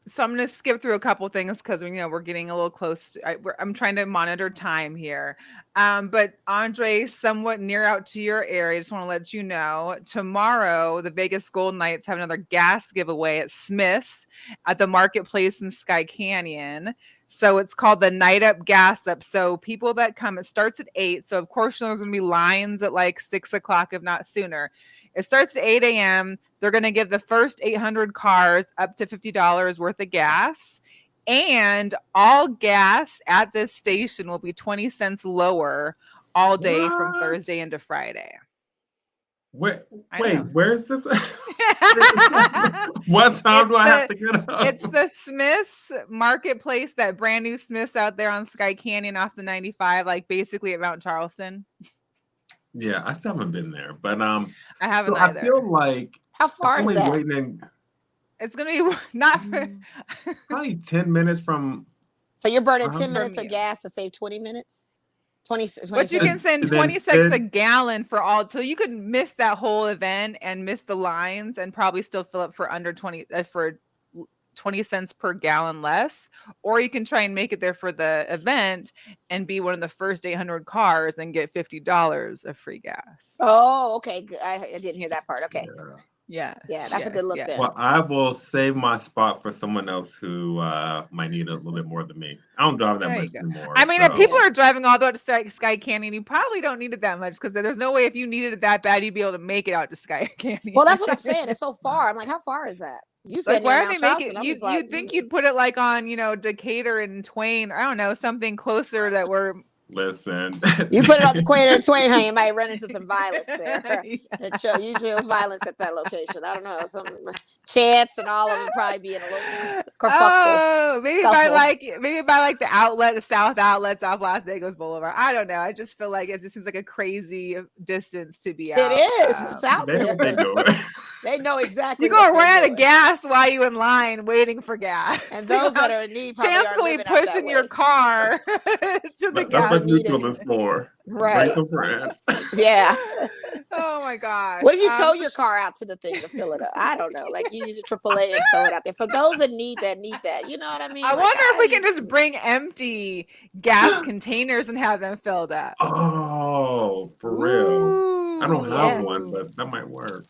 So I'm going to skip through a couple things because we're getting a little close. I'm trying to monitor time here. But Andre, somewhat near out to your area, just want to let you know, tomorrow the Vegas Golden Knights have another gas giveaway at Smith's at the Marketplace in Sky Canyon. So it's called the Night Up Gas Up. So people that come, it starts at 8. So of course there's going to be lines at like 6 o'clock, if not sooner. It starts at 8 a.m. They're going to give the first 800 cars up to $50 worth of gas. And all gas at this station will be 20 cents lower all day from Thursday into Friday. Wait, where's this? What time do I have to get up? It's the Smith's Marketplace, that brand new Smith's out there on Sky Canyon off the 95, like basically at Mount Charleston. Yeah, I still haven't been there, but I haven't either. I feel like how far is that? It's gonna be not probably 10 minutes from. So you're burning 10 minutes of gas to save 20 minutes. 20. But you can send 20 cents a gallon for all, so you could miss that whole event and miss the lines and probably still fill up for under 20 for 20 cents per gallon less, or you can try and make it there for the event and be one of the first 800 cars and get $50 of free gas. Oh, okay. I didn't hear that part. Okay. Yeah, that's a good look there. Well, I will save my spot for someone else who might need a little bit more than me. I don't drive that much anymore. I mean, if people are driving all the way to Sky Canyon, you probably don't need it that much, because there's no way if you needed it that bad, you'd be able to make it out to Sky Canyon. Well, that's what I'm saying. It's so far. I'm like, how far is that? You said, like, why are they making it? You'd think you'd put it like on, Decatur and Twain, or I don't know, something closer that we're. Listen, you put it on Decatur and Twain, honey, you might run into some violence there. You chose violence at that location. I don't know, some chants and all of them probably be in a little kerfuffle. Oh, maybe by like the outlet, the South Outlet, South Las Vegas Boulevard. I don't know. I just feel like it just seems like a crazy distance to be out. It is. It's out there. They know exactly. You're gonna run out of gas while you in line waiting for gas. And those that are in need, chance gonna be pushing your car to the gas. Neutral is for. Right. France. Yeah. Oh my gosh. What if you tow your car out to the thing to fill it up? I don't know. Like, you use a AAA and tow it out there. For those that need that. You know what I mean? I wonder if we can just bring empty gas containers and have them filled up. Oh, for real. I don't have one, but that might work.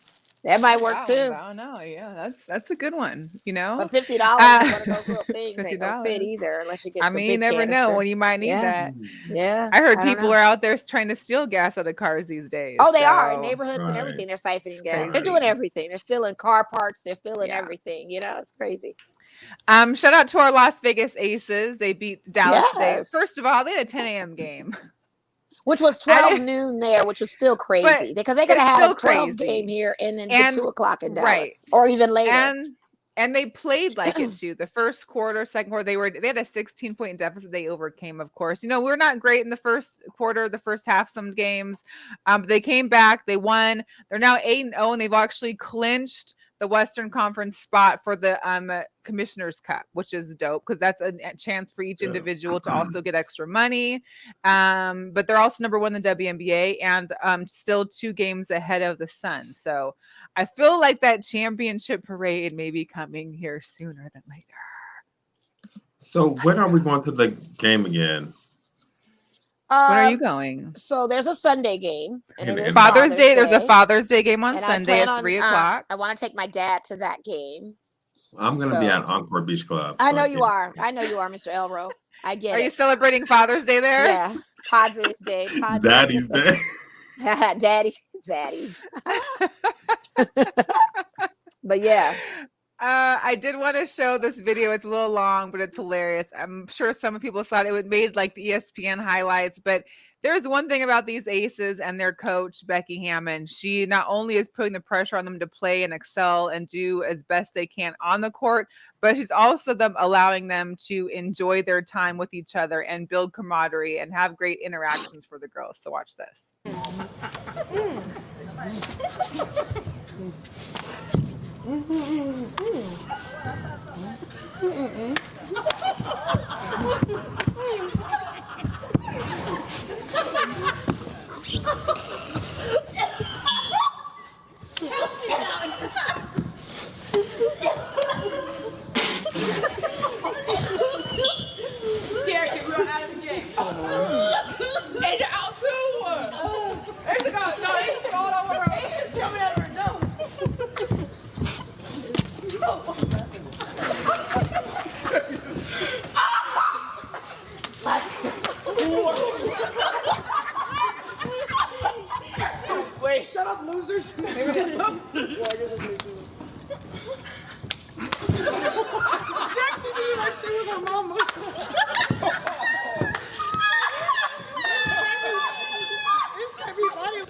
That might work too. I don't know. Yeah, that's a good one. But $50 is one of those little things that don't fit either, unless you get. I mean, you never know when you might need that. Yeah, I heard people are out there trying to steal gas out of cars these days. Oh, they are in neighborhoods and everything. They're siphoning gas. They're doing everything. They're stealing car parts. They're stealing everything. It's crazy. Shout out to our Las Vegas Aces. They beat Dallas today. First of all, they had a 10 a.m. game. Which was 12 noon there, which was still crazy, because they're going to have a 12 game here and then 2 o'clock in Dallas, or even later. And they played like it too. The first quarter, second quarter, they had a 16-point deficit. They overcame, of course. We're not great in the first quarter, the first half, some games. But they came back, they won. They're now 8-0, and they've actually clinched the Western Conference spot for the Commissioner's Cup, which is dope because that's a chance for each individual to also get extra money. But they're also number 1 in the WNBA and still 2 games ahead of the Suns. So I feel like that championship parade may be coming here sooner than later. So when are we going to the game again? When are you going? So there's a Sunday game. And it is Father's Day. There's a Father's Day game on Sunday at 3 o'clock. I want to take my dad to that game. I'm going to be at Encore Beach Club. I know you are. I know you are, Mr. Elro. I get it. Are you celebrating Father's Day there? Yeah. Padres Day. Daddy's Day. Daddy's. But yeah. I did want to show this video. It's a little long, but it's hilarious. I'm sure some people thought it would made like the ESPN highlights, but there's one thing about these aces and their coach, Becky Hammond. She not only is putting the pressure on them to play and excel and do as best they can on the court, but she's also allowing them to enjoy their time with each other and build camaraderie and have great interactions for the girls. So watch this. Derek, you're out of the game. And you're out too. No, it's going over. It's just coming out of her nose. Wait, shut up, losers. Jack, did you like she was her mama? This can't be funny.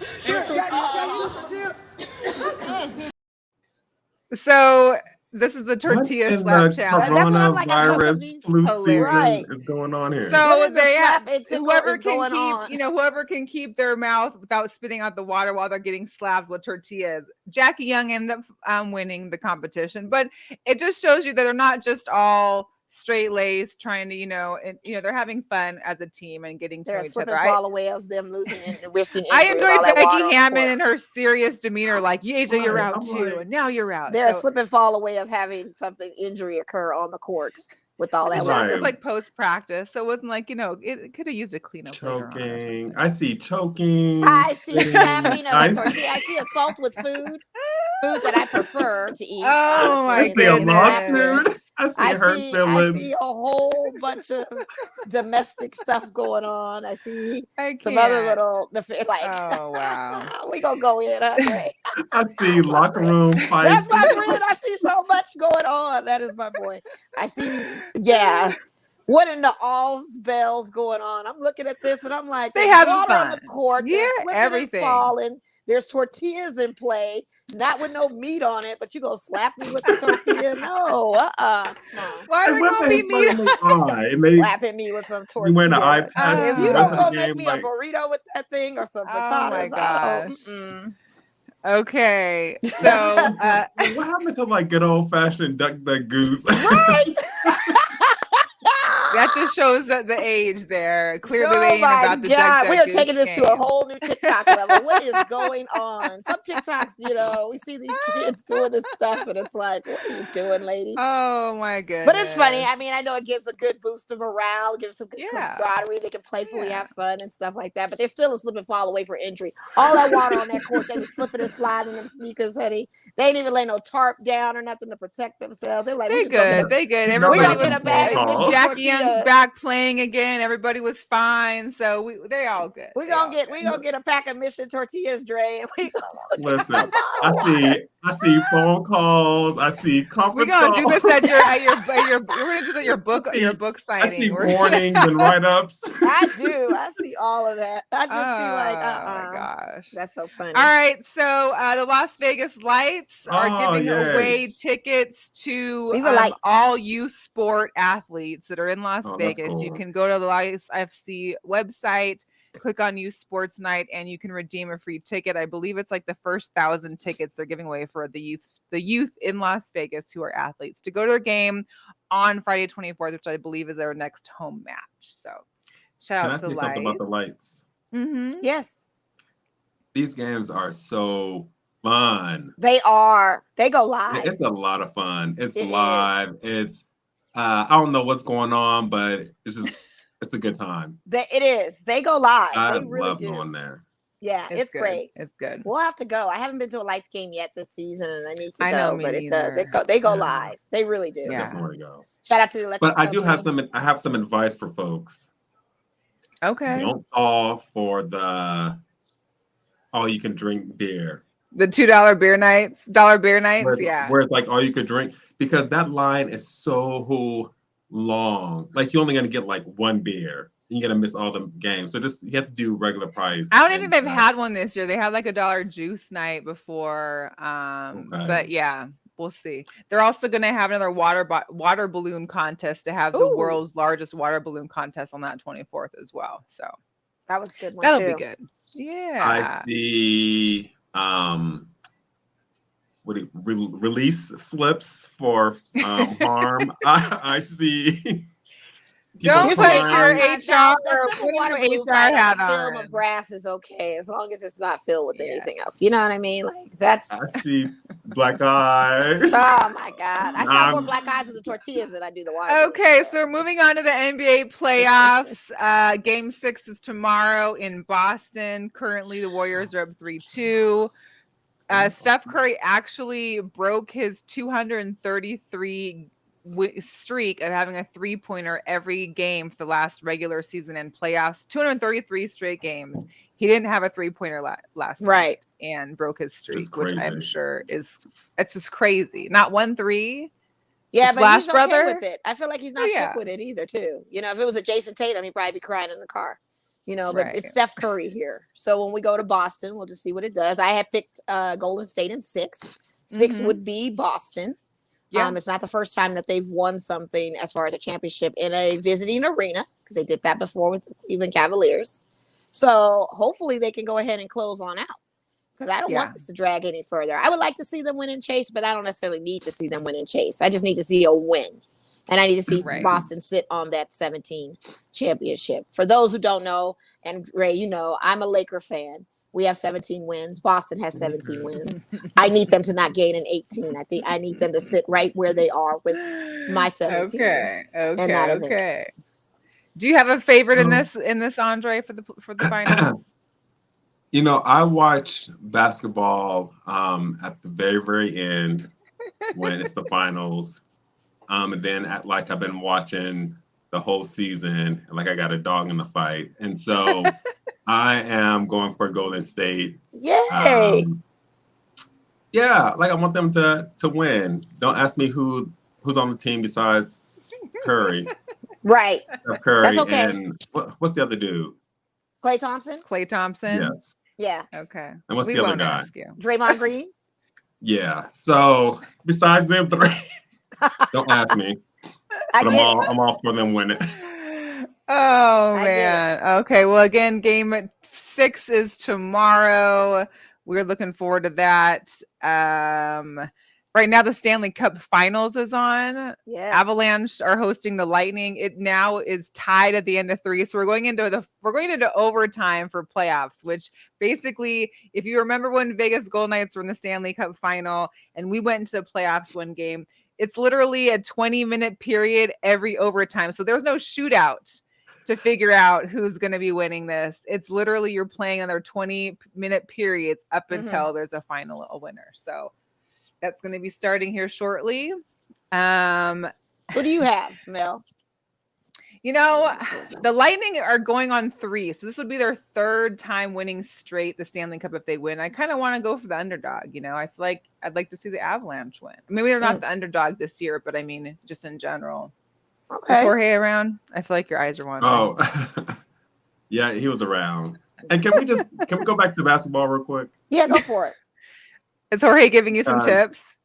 So this is the tortilla slap challenge. That's what I'm like. Coronavirus flu season is going on here. So they have whoever can keep their mouth without spitting out the water while they're getting slapped with tortillas. Jackie Young ended up winning the competition, but it just shows you that they're not just all straight laced trying to they're having fun as a team and getting to each other. Fall away of them losing and risking injury. I enjoyed Becky Hammond and her serious demeanor, like Asia, you're out too, and now you're out. They're a slip and fall away of having something injury occur on the courts with all that. It was like post practice, so it wasn't like it could have used a cleanup. Choking. I see choking. I see slapping of a tortilla. I see assault with food that I prefer to eat. Oh my goodness. I see I see a whole bunch of domestic stuff going on. I see some other little oh wow. We gonna go in, Andre. I see locker room fights. That's my friend. I see so much going on. That is my boy. I see, what in the all's bells going on? I'm looking at this and I'm like, they have water fun on the court. Yeah, everything falling. There's tortillas in play, not with no meat on it, but you gonna slap me with the tortilla? No, Why are we gonna be meat? Slapping me with some tortilla. You wearing an eye patch? If you don't go make me a burrito with that thing or some frittatas, oh my gosh. Okay, so what happened to like good old fashioned duck goose? Right. That just shows that the age there. Clearly, they ain't about the God, we are taking this to a whole new TikTok level. What is going on? Some TikToks, we see these kids doing this stuff, and it's like, what are you doing, lady? Oh my goodness! But it's funny. I mean, I know it gives a good boost of morale, gives some good camaraderie. They can playfully have fun and stuff like that. But they're still a slip and fall away for injury. All that water on that court, they were slipping and sliding in them sneakers, honey. They ain't even lay no tarp down or nothing to protect themselves. They're like, they good. Everybody gonna get a bag of Jackie Young's back playing again. Everybody was fine, so they all good. We gonna get a pack of Mission tortillas, Dre. And Listen, I see I see phone calls. I see We're conference gonna calls. do this at your we're gonna do that your book I see signing. warnings and write-ups. I do. I see all of that. I just see like, Oh my gosh. That's so funny. All right, so the Las Vegas Lights are Oh, giving yay. away tickets to Viva Lights. all youth sport athletes that are in Las Oh, that's Vegas. You cool. can go to the Lights FC website, click on Youth Sports Night, and you can redeem a free ticket. I believe it's like the first 1,000 tickets they're giving away for the youth in Las Vegas who are athletes to go to their game on Friday 24th, which I believe is their next home match. So shout Can out I to the say something about the Lights. lights? Yes. These games are so fun. They are. They go live. It's a lot of fun. It's It live. It's I don't know what's going on, but it's a good time. It is. They go live. I They really love do. going there. Yeah, it's good. great. It's good. We'll have to go. I haven't been to a Lights game yet this season, and I need to I go. know, me but it does. neither. They go Yeah. live. They really do. I Yeah. definitely want to go. Shout out to the Electric But I do have Company. I have some advice for folks. Okay. Don't fall for the all you can drink beer. The $2 beer nights, Where it's like all you could drink, because that line is so long. Like you're only gonna get like one beer. You're gonna miss all the games. So just you have to do regular price. I don't even think they've had one this year. They had like $1 juice night before. Okay. But yeah, we'll see. They're also gonna have another water balloon contest to have the Ooh. world's largest water balloon contest on that 24th as well. So That was a good one that'll too. be good. Yeah. I see release slips for harm. I see Don't You're put saying your now, HR the simple water put your balloon HR fight hat on a film on. of grass is okay as long as it's not filled with Yeah. anything else. You know what I mean? Like that's. I see black eyes. Oh my God! I saw more black eyes with the tortillas than I do the water. Okay, so moving on to the NBA playoffs. Game 6 is tomorrow in Boston. Currently, the Warriors are up 3-2. Steph Curry actually broke his 233 streak of having a three-pointer every game for the last regular season and playoffs. 233 straight games. He didn't have a three-pointer last night and broke his streak, which I'm sure it's just crazy. Not 1-3. Yeah, but he's okay brother with it. I feel like he's not shook with it either, too. You know, if it was a Jason Tatum, he'd probably be crying in the car. You know, but it's Steph Curry here. So when we go to Boston, we'll just see what it does. I had picked Golden State in 6. 6 would be Boston. Yeah. It's not the first time that they've won something as far as a championship in a visiting arena, because they did that before with the Cleveland Cavaliers. So hopefully they can go ahead and close on out, because I don't want this to drag any further. I would like to see them win and chase, but I don't necessarily need to see them win and chase. I just need to see a win. And I need to see Boston sit on that 17 championship. For those who don't know, and Ray, you know, I'm a Laker fan. We have 17 wins. Boston has 17 wins. I need them to not gain an 18. I think I need them to sit right where they are with my 17. Okay. Do you have a favorite in this, Andre, for the finals? You know, I watch basketball at the very, very end when it's the finals. And then I've been watching the whole season, like I got a dog in the fight. And so I am going for Golden State. Yay! Yeah, like I want them to win. Don't ask me who's on the team besides Curry. Right. Curry. That's okay. And what's the other dude? Klay Thompson? Klay Thompson? Yes. Yeah. Okay. And what's the other guy? Draymond Green? Yeah. So besides them three, don't ask me. But I'm all for them winning. Oh man. Okay. Well, again, game 6 is tomorrow. We're looking forward to that. Right now, the Stanley Cup Finals is on. Yes. Avalanche are hosting the Lightning. It now is tied at the end of 3, so we're going into overtime for playoffs. Which basically, if you remember when Vegas Golden Knights were in the Stanley Cup Final and we went into the playoffs one game, it's literally a 20-minute period every overtime. So there's no shootout to figure out who's going to be winning this. It's literally you're playing on their 20-minute periods up until there's a winner. So that's going to be starting here shortly. Who do you have, Mel? You know, the Lightning are going on 3, so this would be their 3rd time winning straight the Stanley Cup if they win. I kind of want to go for the underdog. You know, I feel like I'd like to see the Avalanche win. Maybe they're not the underdog this year, but I mean, just in general. Okay. Is Jorge around? I feel like your eyes are wandering. Oh, yeah, he was around. And can we go back to basketball real quick? Yeah, go for it. Is Jorge giving you some tips?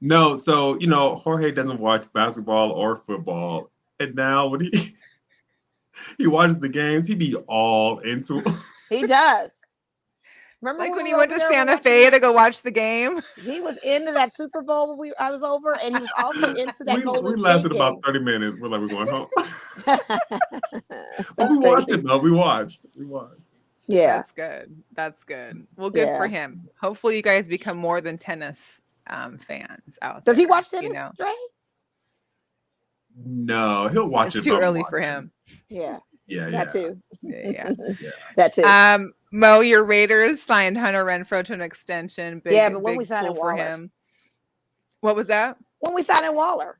No, so Jorge doesn't watch basketball or football, and now when he watches the games, he be all into it. He does. Remember like when he went to Santa Fe to go watch the game? He was into that Super Bowl when I was over, and he was also into that Golden State We lasted game. about 30 minutes. We're like, we're going home. But crazy. we watched it, though. We watched. Yeah. That's good. Well, good for him. Hopefully you guys become more than tennis fans out there. Does he watch tennis, Dre? No, he'll watch it. It's too early for him. Yeah. Yeah. That too. Yeah. That too. Mo, your Raiders signed Hunter Renfroe to an extension. But when we signed Waller. For him. What was that? When we signed Waller.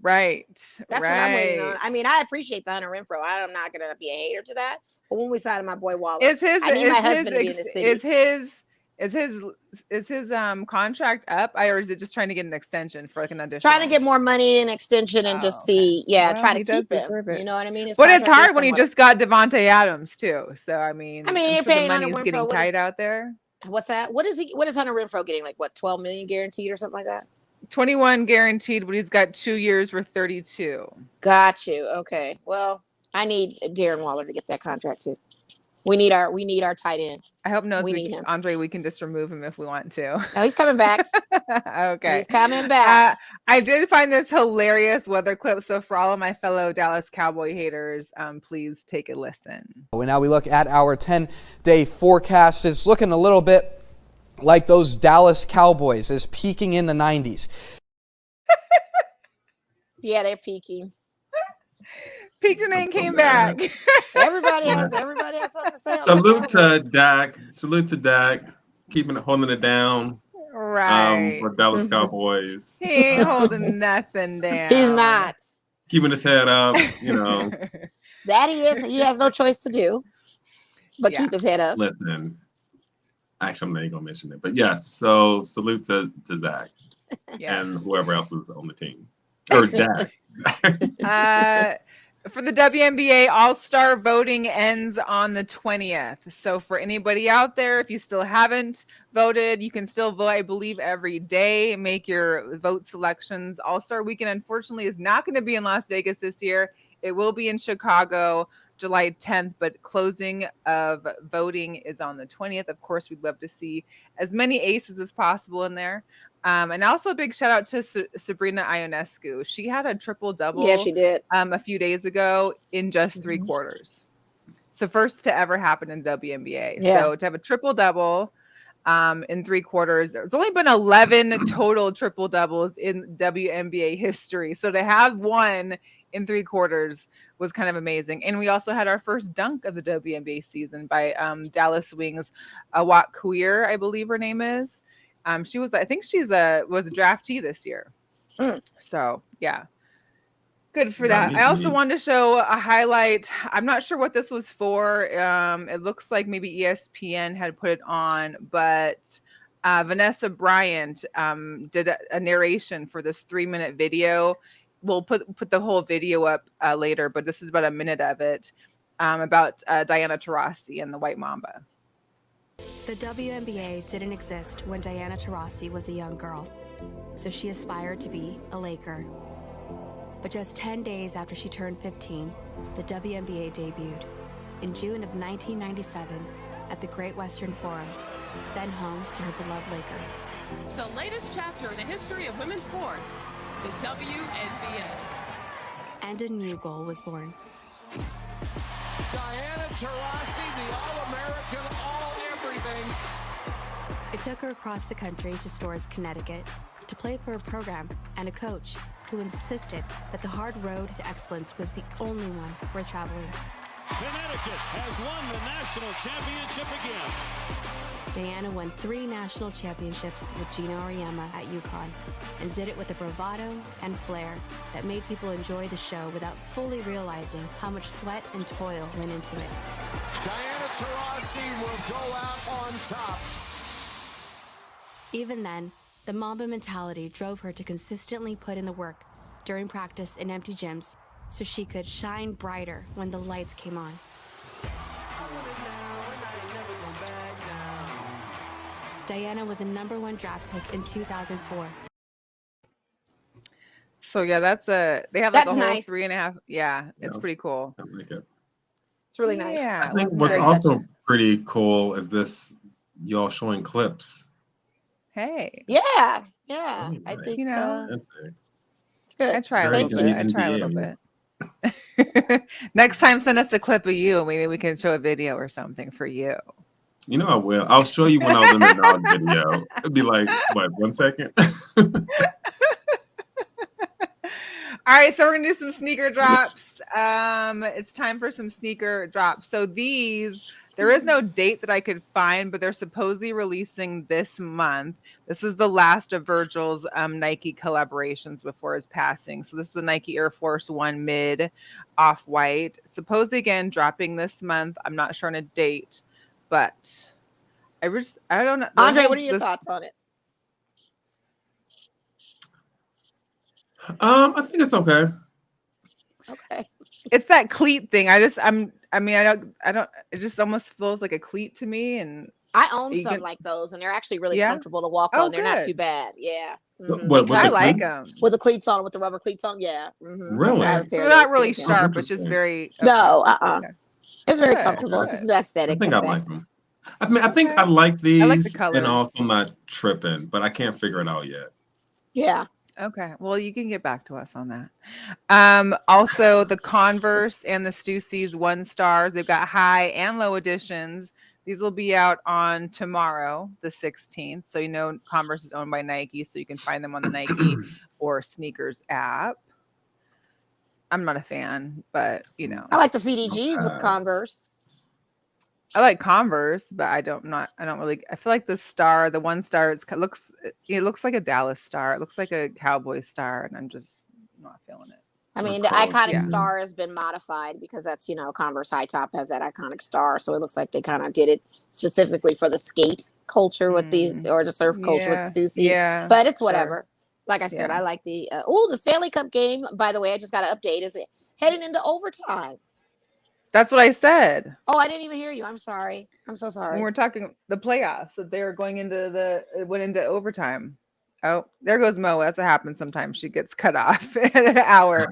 Right. That's what I'm waiting on. I mean, I appreciate the Hunter Renfroe. I'm not going to be a hater to that. But when we signed my boy Waller, I need my husband to be in the city. Is his contract up, or is it just trying to get an extension for like an audition? Trying to get more money and extension and just see, try to keep him. You know what I mean? But it's hard when he just got Devontae Adams too. So I mean, you're sure paying the money's getting tight out there. What's that? What is Hunter Renfroe getting? Like what, 12 million guaranteed or something like that? 21 guaranteed, but he's got 2 years for 32. Got you. Okay. Well, I need Darren Waller to get that contract too. We need our tight end. I hope we need him. Andre, we can just remove him if we want to. No, he's coming back. Okay. He's coming back. I did find this hilarious weather clip. So for all of my fellow Dallas Cowboy haters, please take a listen. Now we look at our 10-day forecast. It's looking a little bit like those Dallas Cowboys is peaking in the 90s. Yeah, they're peaking. Peaked and then came back. Everybody has something to say. Salute to Dak. Holding it down. Right. For Dallas Cowboys. He ain't holding nothing down. He's not. Keeping his head up, That he is. He has no choice to do but keep his head up. Listen. Actually, I'm not even gonna mention it. But yes, so salute to Zach and whoever else is on the team. Or Dak. For the WNBA, All-Star voting ends on the 20th. So for anybody out there, if you still haven't voted, you can still vote, I believe, every day. Make your vote selections. All-Star Weekend, unfortunately, is not going to be in Las Vegas this year. It will be in Chicago, July 10th, but closing of voting is on the 20th. Of course, we'd love to see as many aces as possible in there. And also a big shout out to Sabrina Ionescu. She had a triple-double. Yeah, she did. A few days ago in just 3 quarters. It's the first to ever happen in WNBA. Yeah. So to have a triple-double in 3 quarters, there's only been 11 total triple-doubles in WNBA history. So to have one in 3 quarters was kind of amazing. And we also had our first dunk of the WNBA season by Dallas Wings, Awak Queer, I believe her name is. She was, I think was a draftee this year. So yeah, good for that. I also wanted to show a highlight. I'm not sure what this was for. It looks like maybe ESPN had put it on, but Vanessa Bryant did a narration for this 3-minute video. We'll put the whole video up later, but this is about a minute of it about Diana Taurasi and the White Mamba. The WNBA didn't exist when Diana Taurasi was a young girl, so she aspired to be a Laker. But just 10 days after she turned 15, the WNBA debuted in June of 1997 at the Great Western Forum, then home to her beloved Lakers. It's the latest chapter in the history of women's sports, the WNBA. And a new goal was born. Diana Taurasi, the All-American, all-everything. It took her across the country to Storrs, Connecticut, to play for a program and a coach who insisted that the hard road to excellence was the only one worth traveling. Connecticut has won the national championship again. Diana won 3 national championships with Gina Auriemma at UConn and did it with a bravado and flair that made people enjoy the show without fully realizing how much sweat and toil went into it. Diana Taurasi will go out on top. Even then, the Mamba mentality drove her to consistently put in the work during practice in empty gyms so she could shine brighter when the lights came on. Diana was a #1 draft pick in 2004. So yeah, they have like That's a whole nice. 3.5. Yeah, it's Yeah. pretty cool. I like it. It's really nice. Yeah, I it think wasn't what's very also touching. pretty cool is this y'all showing clips. Hey, Yeah. Really I nice. think You know, it's good. I try a very little good bit. I try a little NBA. bit. Next time, send us a clip of you, and maybe we can show a video or something for you. You know I will. I'll show you when I was in the dog video. It'd be like, what, 1 second? All right, so we're gonna do some sneaker drops. It's time for some sneaker drops. So there is no date that I could find, but they're supposedly releasing this month. This is the last of Virgil's Nike collaborations before his passing. So this is the Nike Air Force One Mid Off-White. Supposedly again dropping this month. I'm not sure on a date, but I don't know. Andre, what are your thoughts on it? I think it's okay. Okay. It's that cleat thing. I don't. It just almost feels like a cleat to me. And I own some like those, and they're actually really comfortable to walk on. They're not too bad. Yeah. So, what, I like them with the cleats on, with the rubber cleats on. Yeah. Mm-hmm. Really? So they're not really sharp. It's just very no. Okay. It's very Good, comfortable. It's good. just an aesthetic. I think effect. I like them. I mean, I think I like these, I like the colors. and also I'm not tripping, but I can't figure it out yet. Yeah. Okay. Well, you can get back to us on that. Also, the Converse and the Stussys 1 stars. They've got high and low editions. These will be out on tomorrow, the 16th. So you know Converse is owned by Nike, so you can find them on the Nike or Sneakers app. I'm not a fan, but you know. I like the CDGs with Converse. I like Converse, but I don't really. I feel like the 1 star, it looks like a Dallas star. It looks like a Cowboy star, and I'm just not feeling it. I mean, the iconic star has been modified because that's, Converse High Top has that iconic star. So it looks like they kind of did it specifically for the skate culture with these, or the surf culture with Stussy. Yeah. But it's whatever. Like I said, Yeah. I like the Stanley Cup game. By the way, I just got an update. Is it heading into overtime? That's what I said. Oh, I didn't even hear you. I'm sorry. I'm so sorry. When we're talking the playoffs, that they're going into it went into overtime. Oh, there goes Mo. That's what happens sometimes. She gets cut off in an hour.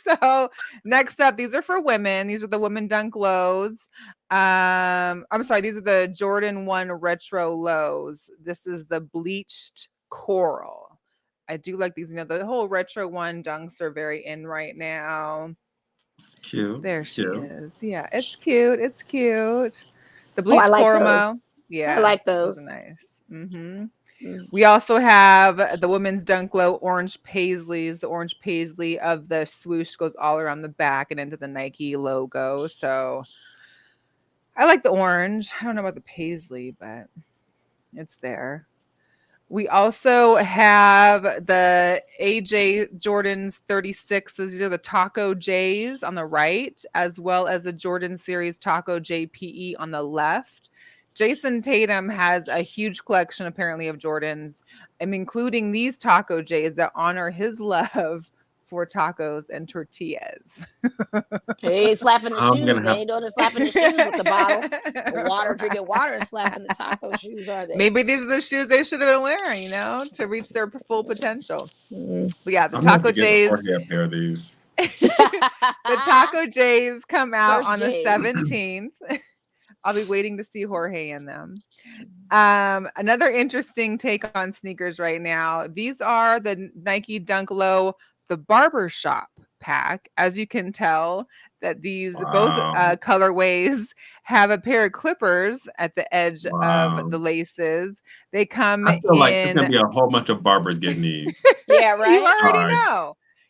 So next up, these are for women. These are the women dunk lows. I'm sorry. These are the Jordan 1 retro lows. This is the bleached coral. I do like these. The whole retro 1 dunks are very in right now. It's cute. There she is. Yeah, it's cute. It's cute. The bleach I like Cormo. those. Yeah, I like those. Those are nice. Mm-hmm. We also have the women's dunk low orange paisleys. The orange paisley of the swoosh goes all around the back and into the Nike logo. So I like the orange. I don't know about the paisley, but it's there. We also have the AJ Jordan's 36s. These are the Taco J's on the right, as well as the Jordan Series Taco JPE on the left. Jason Tatum has a huge collection, apparently, of Jordans, including these Taco J's that honor his love for tacos and tortillas. He ain't slapping the shoes. They ain't doing the slapping the shoes with the bottle. The water, drinking water and slapping the taco shoes, are they? Maybe these are the shoes they should have been wearing, to reach their full potential. But yeah, the Taco J's. A pair of these. The Taco J's come out First on J's. the 17th. I'll be waiting to see Jorge in them. Another interesting take on sneakers right now. These are the Nike Dunk Low, the barbershop pack. As you can tell, that these both colorways have a pair of clippers at the edge of the laces. They come I feel like it's going to be a whole bunch of barbers getting these. Yeah, right.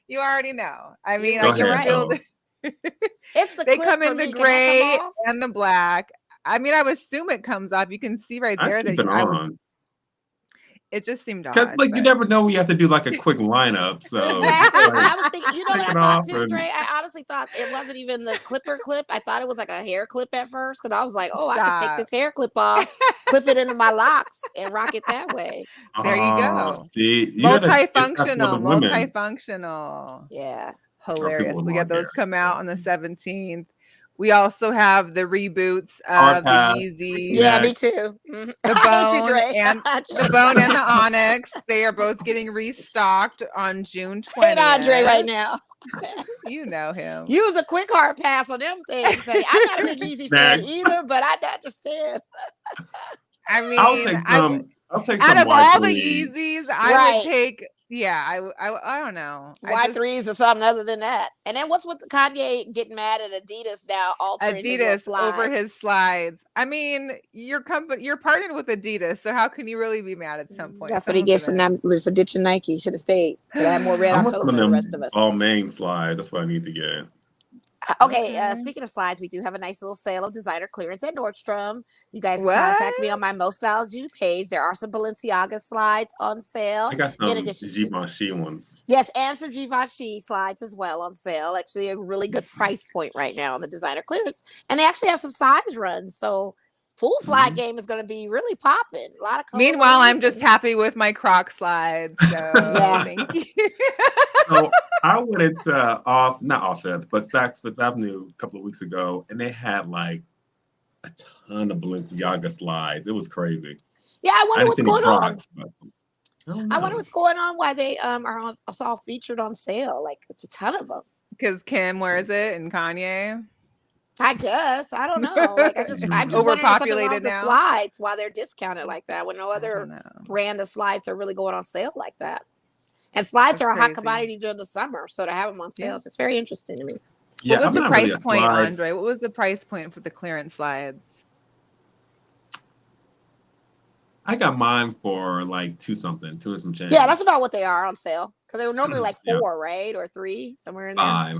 You already know. I mean, you're right. It's the they come in the me. gray and the black. I mean, I would assume it comes off. You can see right I there keep that it I would. on. It just seemed Cause odd. like you But never know, we have to do like a quick lineup. So Exactly. like, I was thinking, you know take what I it thought off too, and Dre? I honestly thought it wasn't even the clipper clip. I thought it was like a hair clip at first because I was like, oh, I could take stop. this hair clip off, clip it into my locks, and rock it that way. There you go. See, you gotta get that for the Multifunctional, women. multifunctional. Yeah. Or people Hilarious. with We got long hair. those come out on the 17th. We also have the reboots Hard of the pass. Yeezys, Yeah, me Next. too. Mhm. the I hate you, Bone, Dre. and the Bone and the Onyx. They are both getting restocked on June Hate Andre 20th. right now. You know him. Use a quick hard pass on them things. Honey. I'm not a big Yeezy fan Next. either, but I understand. I I'll mean, take some. I'll take out some of all the Y3s. Yeezys, I Right. would take. Yeah, I don't know. Y3s or something other than that. And then what's with Kanye getting mad at Adidas now altering his little Adidas over slides? his slides. I mean, you're partnered with Adidas, so how can you really be mad at some point? That's what he gets for ditching Nike. Should have stayed. Could have had more red I want some October of for the them rest of us. all main slides. That's what I need to get. Okay, speaking of slides, we do have a nice little sale of designer clearance at Nordstrom. You guys can contact me on my Mo Styles You page. There are some Balenciaga slides on sale. I got some in addition to Givenchy ones. Yes, and some Givenchy slides as well on sale. Actually, a really good price point right now on the designer clearance. And they actually have some size runs. So full slide game is going to be really popping. A lot of color. Meanwhile, I'm just happy with my Croc slides. So yeah. Thank you. So I went into not Off Fifth, but Saks Fifth Avenue a couple of weeks ago, and they had like a ton of Balenciaga slides. It was crazy. Yeah, I wonder what's going on. I wonder what's going on. Why they are all featured on sale? Like it's a ton of them. Because Kim wears it and Kanye. I guess I don't know. Like I'm just overpopulated now. now. The slides why they're discounted like that when no other brand of slides are really going on sale like that. And slides are a hot commodity during the summer, so to have them on sale is just very interesting to me. Yeah, what was the price point, Andre? What was the price point for the clearance slides? I got mine for like two and some change. Yeah, that's about what they are on sale because they were normally like 4, right, or 3, somewhere in there.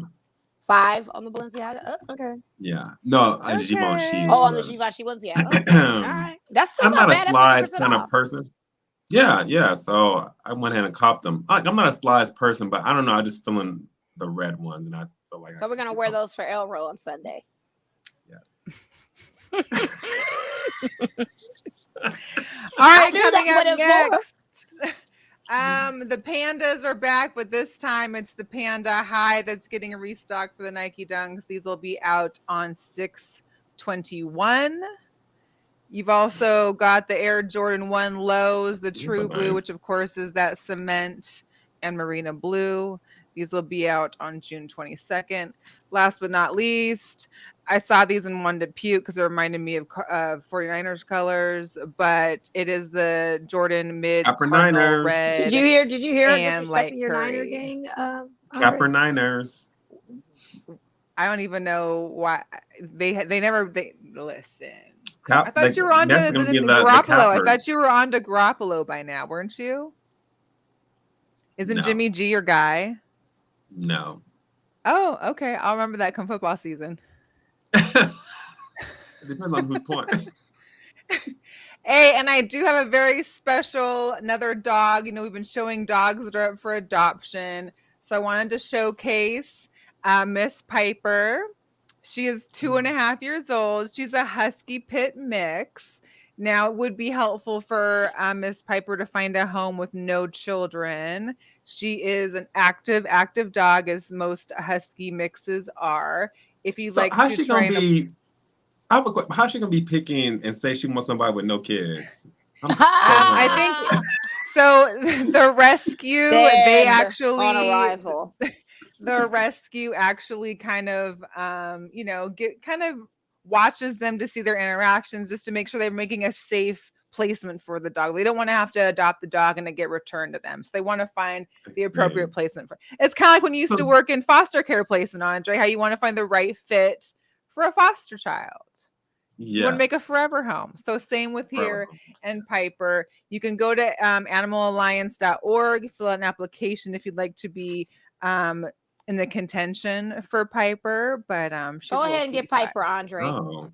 5 on the Balenciaga. Oh, okay. Yeah. No, on the Givenchy. Oh, on the Givenchy ones, yeah. Okay. All right. That's still I'm not not bad. a slides kind of person. Yeah. So I went ahead and copped them. I'm not a slides person, but I don't know. I just feeling the red ones, and I feel like. So we're gonna wear those for Elro on Sunday. Yes. All right, coming up next. The pandas are back, but this time it's the Panda High that's getting a restock for the Nike Dunks. These will be out on 6/21. You've also got the Air Jordan 1 Lows, the True Blue, which of course is that cement and marina blue. These will be out on June 22nd. Last but not least, I saw these and wanted to puke because it reminded me of 49ers colors, but it is the Jordan Mid Cardinal Red. Did you hear and disrespecting your Niner gang? Capper Niners. I don't even know why they listen. I thought you were on to Garoppolo. I thought you were on to Garoppolo by now, weren't you? Isn't Jimmy G your guy? No. Oh, okay. I'll remember that come football season. It depends on who's playing. Hey, and I do have a very special another dog. You know, we've been showing dogs that are up for adoption. So I wanted to showcase Miss Piper. She is 2.5 years old. She's a Husky Pit mix. Now, it would be helpful for Miss Piper to find a home with no children. She is an active dog, as most Husky mixes are. If you'd like how's to she gonna be? How's she gonna be picking and say she wants somebody with no kids? I think so. The rescue, they actually on arrival. The rescue actually kind of, watches them to see their interactions just to make sure they're making a safe placement for the dog. They don't want to have to adopt the dog and it get returned to them. So they want to find the appropriate placement for. It's kind of like when you used to work in foster care placement, Andre, how you want to find the right fit for a foster child. Yes. You want to make a forever home. So same with here and Piper. You can go to animalalliance.org, fill out an application if you'd like to be in the contention for Piper. But go ahead and get Piper, Andre. Oh.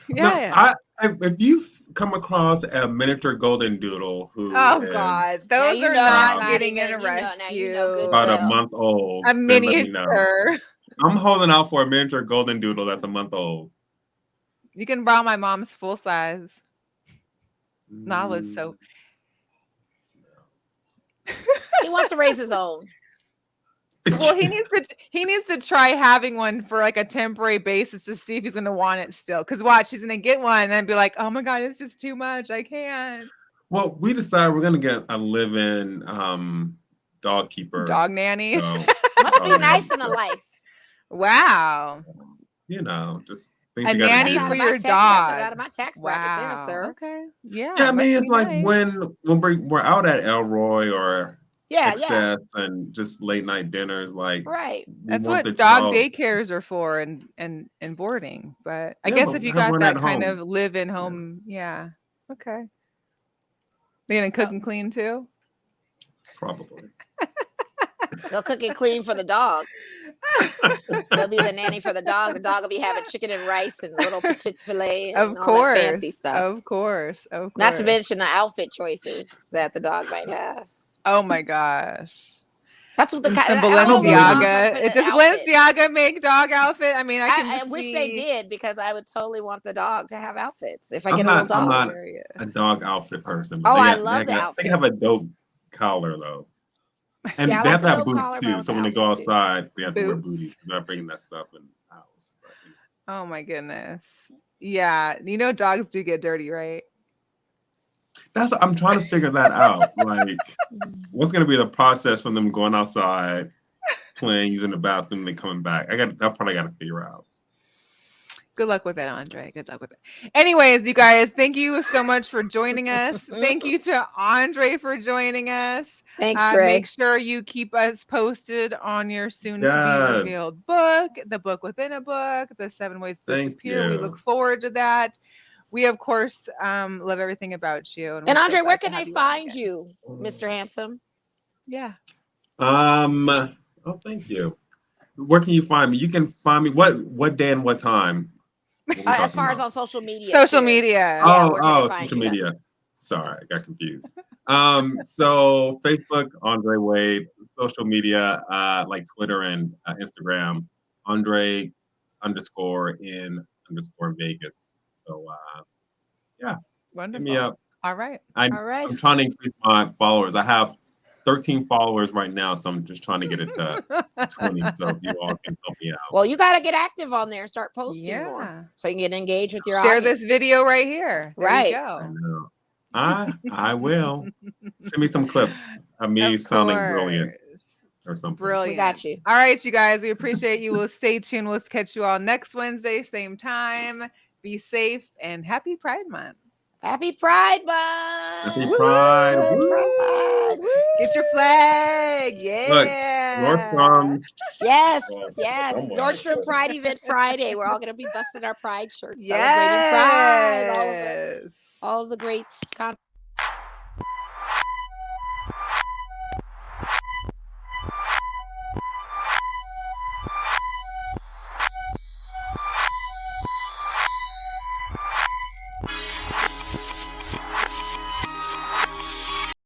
No, Yeah. if you've come across a miniature golden doodle who Oh is God, Now those you are know that's not um, not getting in even, a now you know good about rescue. a well. month old, A then let me know. miniature. I'm holding out for a miniature golden doodle that's a month old. You can borrow my mom's full size. Nala's Mm, so. He wants to raise his own. Well, he needs to try having one for like a temporary basis to see if he's gonna want it still. Cause watch, he's gonna get one and then be like, oh my God, it's just too much. I can't. Well, we decided we're gonna get a live-in dog keeper. Dog nanny. So, Must be nice in a life. Wow. just things A you gotta That's nanny do. out for of my your tax. That's out dog. of my tax bracket there, Wow. sir. Okay. Yeah. Yeah, I Must mean, it's be like nice. when we're out at Elroy or Yeah, Excess and just late night dinners, like right. we That's want the what dog child. daycares are for and boarding. But I Yeah, guess but if you have got one at that kind home. of live in Yeah, home, yeah. Okay. They gonna cook Oh, and clean too? probably. they'll cook and clean for the dog. They'll be the nanny for the dog. The dog will be having chicken and rice and little petit filet and Of all that fancy course. stuff. Of course. Of Not to course. mention the outfit choices that the dog might have. Oh my gosh. That's what Some all those dogs are Balenciaga. put in Does outfits. Balenciaga make dog outfit? I mean, I can I just wish they see did because I would totally want the dog to have outfits if I I'm get a little not. I'm dog. not hilarious. a dog outfit person, but Oh, I they love the have a outfits. dope collar though, Yeah, and I they like have the to have dope boots collar, but I too. want So the when they go outfit too. outside, they have to wear Boots. booties. They're not bringing that stuff in the house. But, Oh my goodness. Yeah. You know dogs do get dirty, right? I'm trying to figure that out. Like, what's going to be the process from them going outside, playing, using the bathroom, then coming back? That part I got to figure out. Good luck with it, Andre. Good luck with it. Anyways, you guys, thank you so much for joining us. Thank you to Andre for joining us. Thanks, Dre. Make sure you keep us posted on your soon to be Yes. revealed book, the book within a book, the 7 ways to Thank disappear. We you. look forward to that. We, of course, love everything about you. And we're so Andre, where glad to can they have you on find again. you, Mr. Handsome? Yeah. Oh, thank you. Where can you find me? You can find me what day and what time? What we As talking far as about? on social media. Social too. media. Yeah, where can they find social you? media. Sorry, I got confused. So Facebook, André Wade. Social media, like Twitter and Instagram, André _in_ Vegas. So yeah, Wonderful. hit me up. All right. All right. I'm trying to increase my followers. I have 13 followers right now, so I'm just trying to get it to 20. So if you all can help me out. Well, you got to get active on there and start posting Yeah. more so you can get engaged with your Share audience. this video right here. There Right. you I go. know. I will. Send me some clips of me Of sounding brilliant course. or something. Brilliant. We got you. All right, you guys. We appreciate you. We'll stay tuned. We'll catch you all next Wednesday, same time. Be safe and happy Pride Month. Happy Pride Month. Happy Pride. Happy Woo! Pride. Woo. Get your flag. Look, Yeah. Nordstrom. Yes, Well, yes. somewhere. Nordstrom Pride Event Friday. We're all going to be busting our Pride shirts, celebrating Pride. Yes. All of the great content.